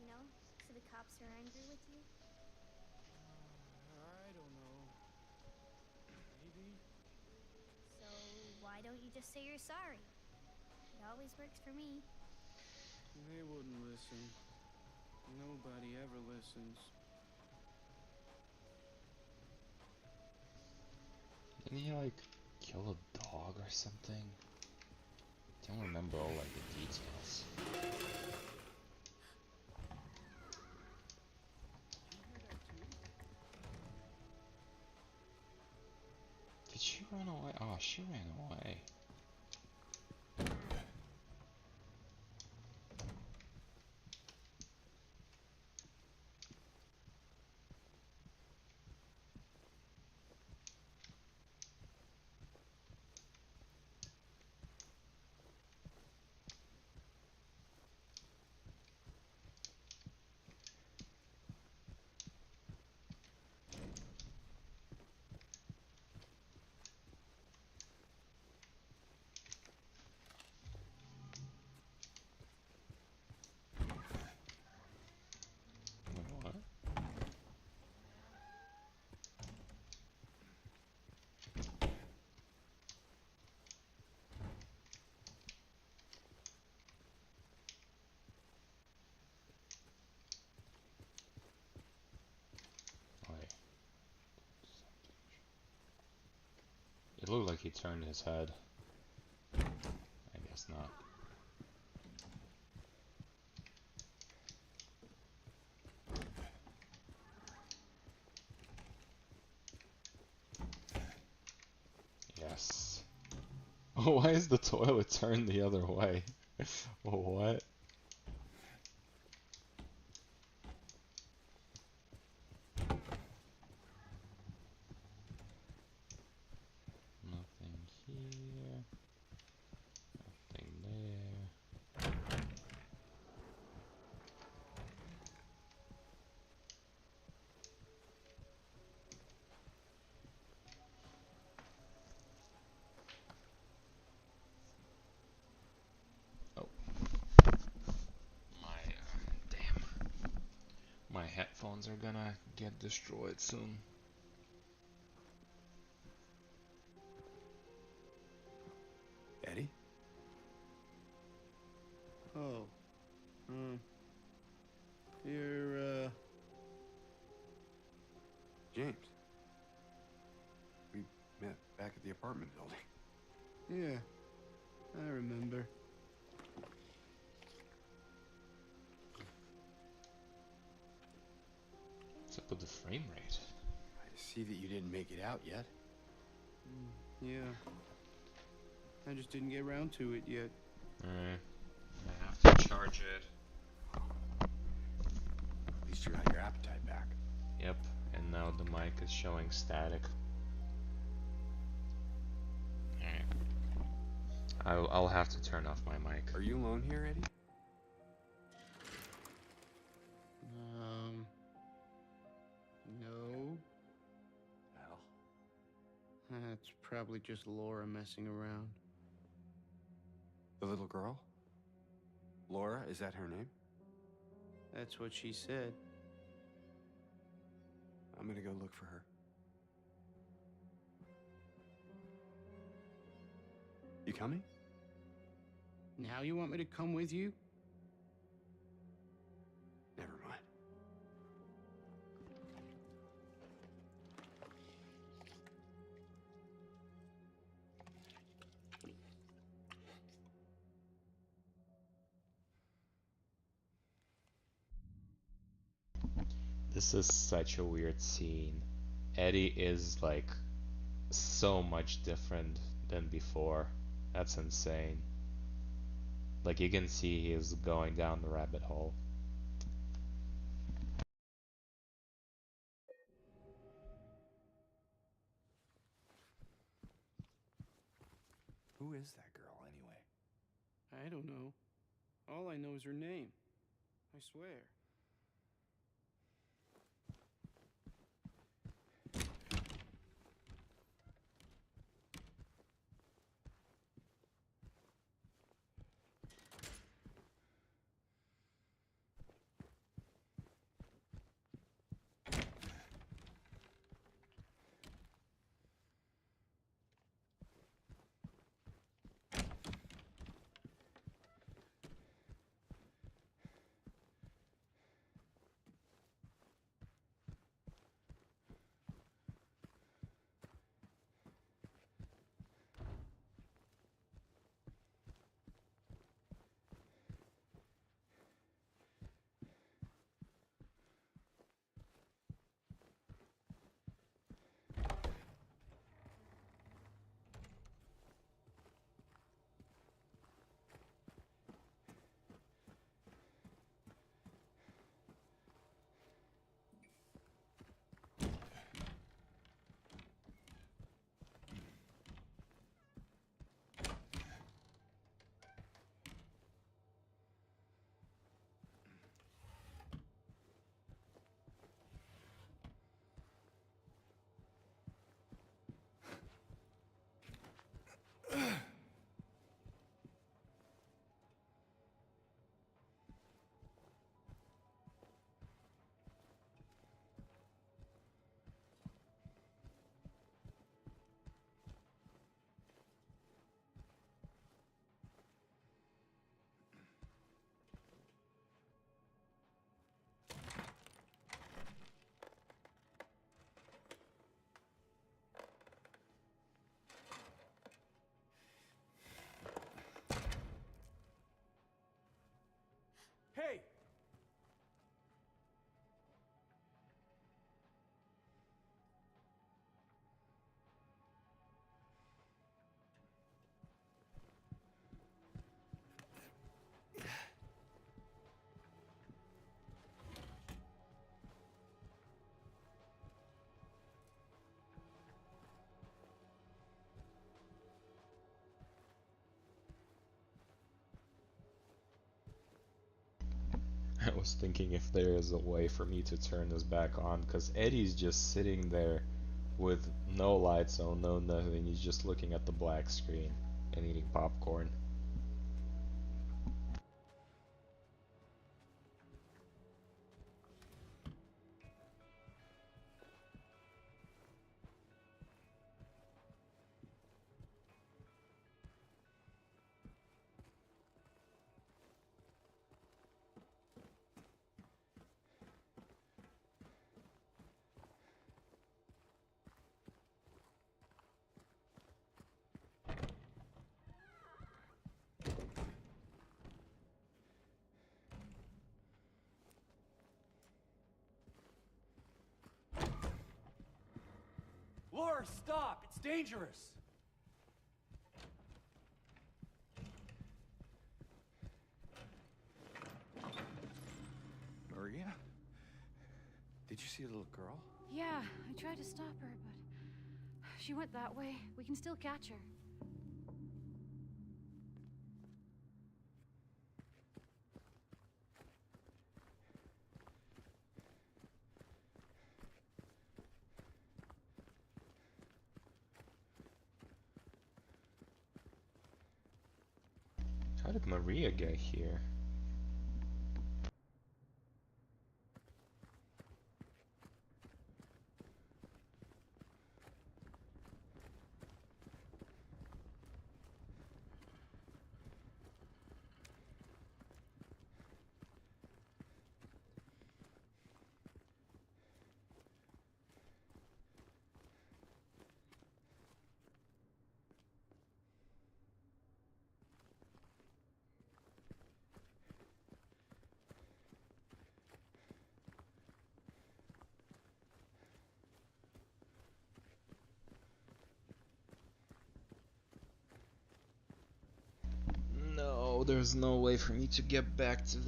You know, so the cops are angry with you? I don't know. Maybe? So why don't you just say you're sorry? It always works for me. They wouldn't listen. Nobody ever listens. Didn't he like kill a dog or something? Don't remember all like the details. Did you hear that too? Did she run away? Oh, she ran away. Wait, what? Wait. It looked like he turned his head. I guess not. Yes. Oh, why is the toilet turned the other way? What? Nothing here. Nothing there. Oh. Damn. My headphones are gonna get destroyed soon. Eddie? Back at the apartment building. Yeah, I remember. What's up with the frame rate? I see that you didn't make it out yet. Yeah. I just didn't get around to it yet. Alright. I have to charge it. At least you got your appetite back. Yep, and now the mic is showing static. Alright. I'll have to turn off my mic. Are you alone here, Eddie? No. Well, That's probably just Laura messing around. the little girl? Laura, is that her name? That's what she said. I'm gonna go look for her. You coming? Now you want me to come with you? Never mind. This is such a weird scene. Eddie is like so much different than before. That's insane. Like you can see he is going down the rabbit hole. Who is that girl, anyway? I don't know. All I know is her name. I swear. Hey! I was thinking if there is a way for me to turn this back on, because Eddie's just sitting there with no lights on, no nothing. He's just looking at the black screen and eating popcorn. Horace, stop! It's dangerous! Maria? Did you see a little girl? Yeah, I tried to stop her, but she went that way. We can still catch her. How did Maria get here? No, there's no way for me to get back to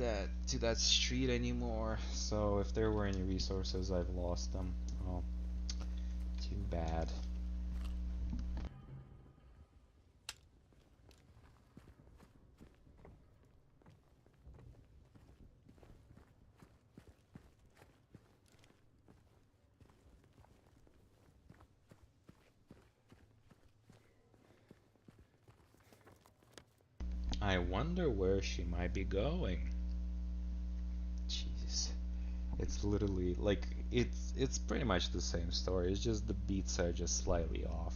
that street anymore. So if there were any resources, I've lost them. Oh, too bad. I wonder where she might be going. Jeez. It's literally like it's pretty much the same story. It's just the beats are just slightly off.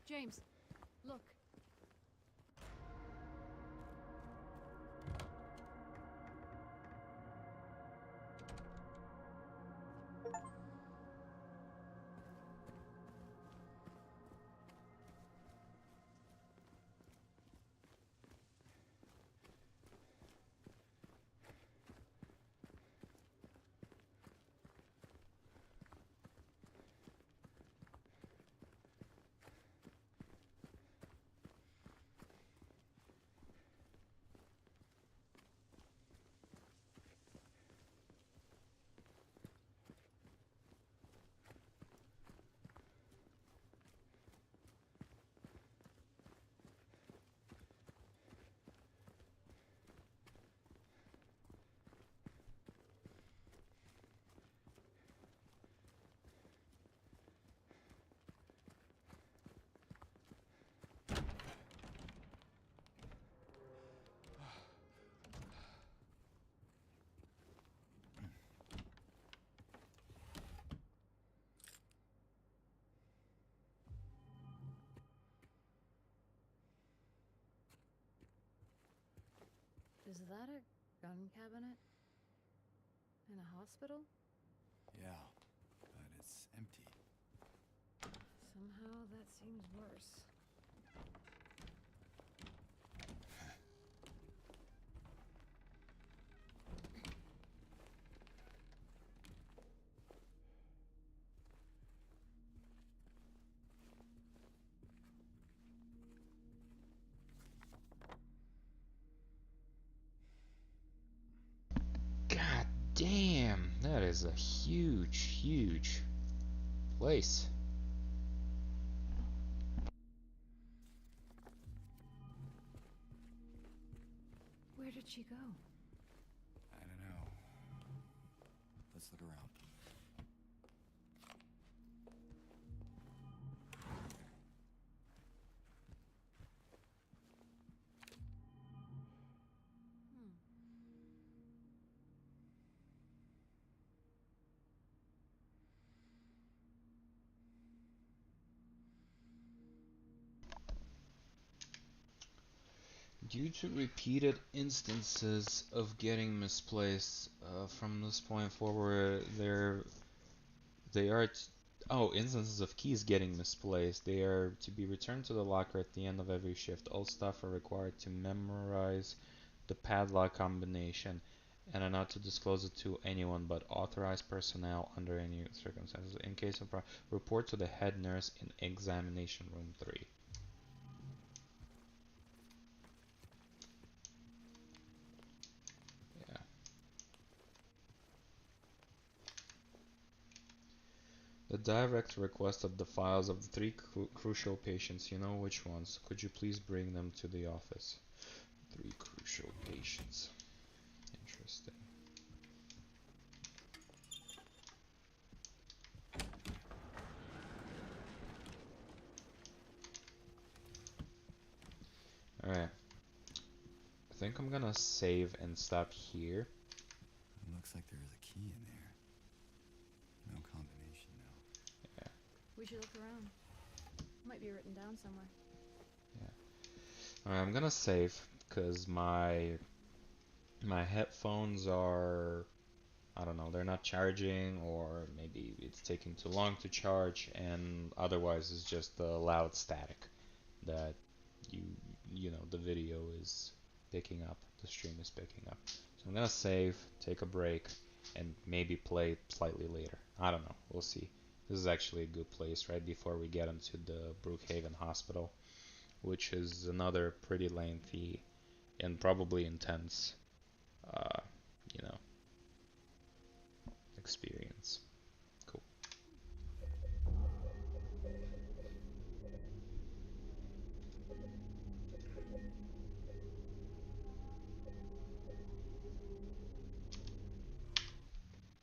James, look. Is that a gun cabinet? In a hospital? Yeah, but it's empty. Somehow that seems worse. Damn, that is a huge, huge place. Where did she go? I don't know. Let's look around. Due to repeated instances of getting misplaced, from this point forward, they are instances of keys getting misplaced. They are to be returned to the locker at the end of every shift. All staff are required to memorize the padlock combination and are not to disclose it to anyone but authorized personnel under any circumstances. In case of report to the head nurse in examination room 3. Yeah. The direct request of the files of the 3 crucial patients. You know which ones. Could you please bring them to the office? 3 crucial patients. Interesting. Alright. I think I'm gonna save and stop here. Looks like there is a key in there. No combination though. Yeah. We should look around. Might be written down somewhere. Yeah. Alright, I'm gonna save because my headphones are, I don't know, they're not charging, or maybe it's taking too long to charge, and otherwise it's just the loud static that you know the video is picking up, the stream is picking up. So I'm gonna save, take a break, and maybe play slightly later. I don't know, we'll see. This is actually a good place right before we get into the Brookhaven Hospital, which is another pretty lengthy and probably intense, uh, you know, experience.